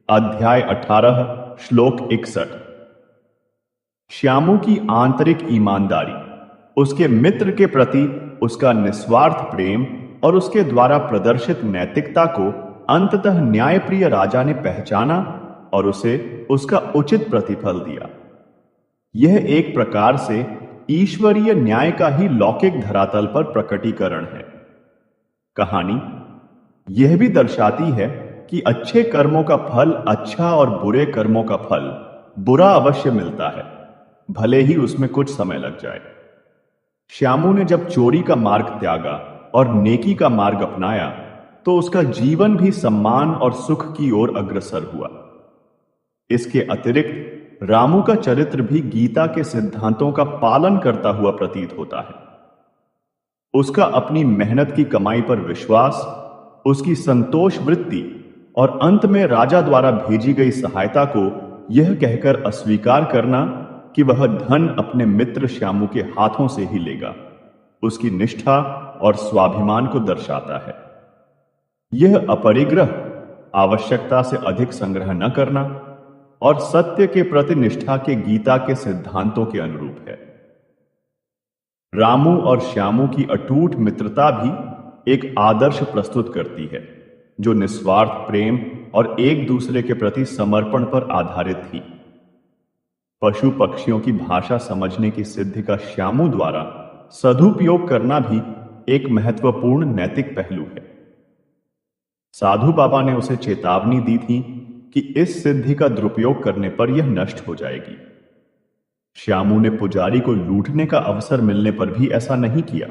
अध्याय 18 श्लोक 61। श्यामू की आंतरिक ईमानदारी, उसके मित्र के प्रति उसका निस्वार्थ प्रेम और उसके द्वारा प्रदर्शित नैतिकता को अंततः न्यायप्रिय राजा ने पहचाना और उसे उसका उचित प्रतिफल दिया। यह एक प्रकार से ईश्वरीय न्याय का ही लौकिक धरातल पर प्रकटीकरण है। कहानी यह भी दर्शाती है कि अच्छे कर्मों का फल अच्छा और बुरे कर्मों का फल बुरा अवश्य मिलता है, भले ही उसमें कुछ समय लग जाए। श्यामू ने जब चोरी का मार्ग त्यागा और नेकी का मार्ग अपनाया, तो उसका जीवन भी सम्मान और सुख की ओर अग्रसर हुआ। इसके अतिरिक्त रामू का चरित्र भी गीता के सिद्धांतों का पालन करता हुआ प्रतीत होता है। उसका अपनी मेहनत की कमाई पर विश्वास, उसकी संतोष वृत्ति और अंत में राजा द्वारा भेजी गई सहायता को यह कहकर अस्वीकार करना कि वह धन अपने मित्र श्यामू के हाथों से ही लेगा, उसकी निष्ठा और स्वाभिमान को दर्शाता है। यह अपरिग्रह, आवश्यकता से अधिक संग्रह न करना और सत्य के प्रति निष्ठा के गीता के सिद्धांतों के अनुरूप है। रामू और श्यामू की अटूट मित्रता भी एक आदर्श प्रस्तुत करती है, जो निस्वार्थ प्रेम और एक दूसरे के प्रति समर्पण पर आधारित थी। पशु पक्षियों की भाषा समझने की सिद्धि का श्यामू द्वारा सदुपयोग करना भी एक महत्वपूर्ण नैतिक पहलू है। साधु बाबा ने उसे चेतावनी दी थी कि इस सिद्धि का दुरुपयोग करने पर यह नष्ट हो जाएगी। श्यामू ने पुजारी को लूटने का अवसर मिलने पर भी ऐसा नहीं किया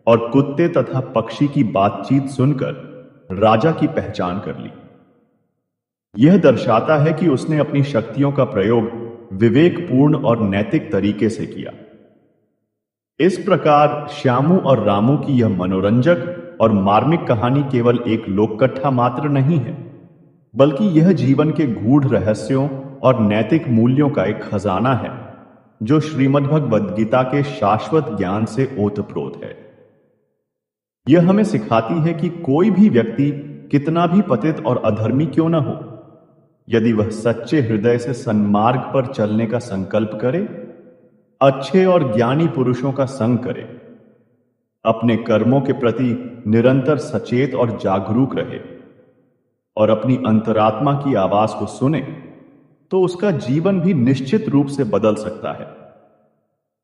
और कुत्ते तथा पक्षी की बातचीत सुनकर राजा की पहचान कर ली। यह दर्शाता है कि उसने अपनी शक्तियों का प्रयोग विवेकपूर्ण और नैतिक तरीके से किया। इस प्रकार श्यामू और रामू की यह मनोरंजक और मार्मिक कहानी केवल एक लोककथा मात्र नहीं है, बल्कि यह जीवन के गूढ़ रहस्यों और नैतिक मूल्यों का एक खजाना है, जो श्रीमद्भगवद्गीता के शाश्वत ज्ञान से ओतप्रोत है। यह हमें सिखाती है कि कोई भी व्यक्ति कितना भी पतित और अधर्मी क्यों न हो, यदि वह सच्चे हृदय से सन्मार्ग पर चलने का संकल्प करे, अच्छे और ज्ञानी पुरुषों का संग करे, अपने कर्मों के प्रति निरंतर सचेत और जागरूक रहे और अपनी अंतरात्मा की आवाज को सुने, तो उसका जीवन भी निश्चित रूप से बदल सकता है।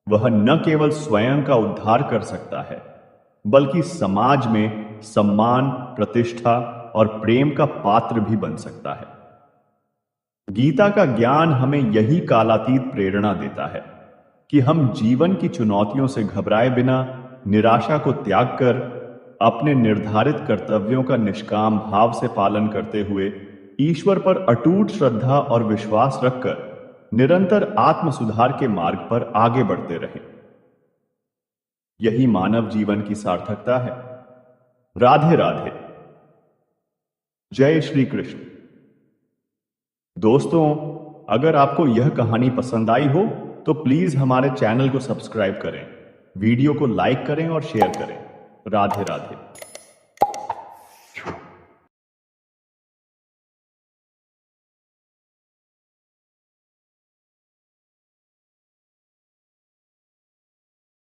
वह न केवल स्वयं का उद्धार कर सकता है, बल्कि समाज में सम्मान, प्रतिष्ठा और प्रेम का पात्र भी बन सकता है। गीता का ज्ञान हमें यही कालातीत प्रेरणा देता है कि हम जीवन की चुनौतियों से घबराए बिना निराशा को त्याग कर अपने निर्धारित कर्तव्यों का निष्काम भाव से पालन करते हुए ईश्वर पर अटूट श्रद्धा और विश्वास रखकर निरंतर आत्म सुधार के मार्ग पर आगे बढ़ते रहें। यही मानव जीवन की सार्थकता है। राधे राधे। जय श्री कृष्ण। दोस्तों, अगर आपको यह कहानी पसंद आई हो तो प्लीज हमारे चैनल को सब्सक्राइब करें वीडियो को लाइक करें और शेयर करें। राधे राधे।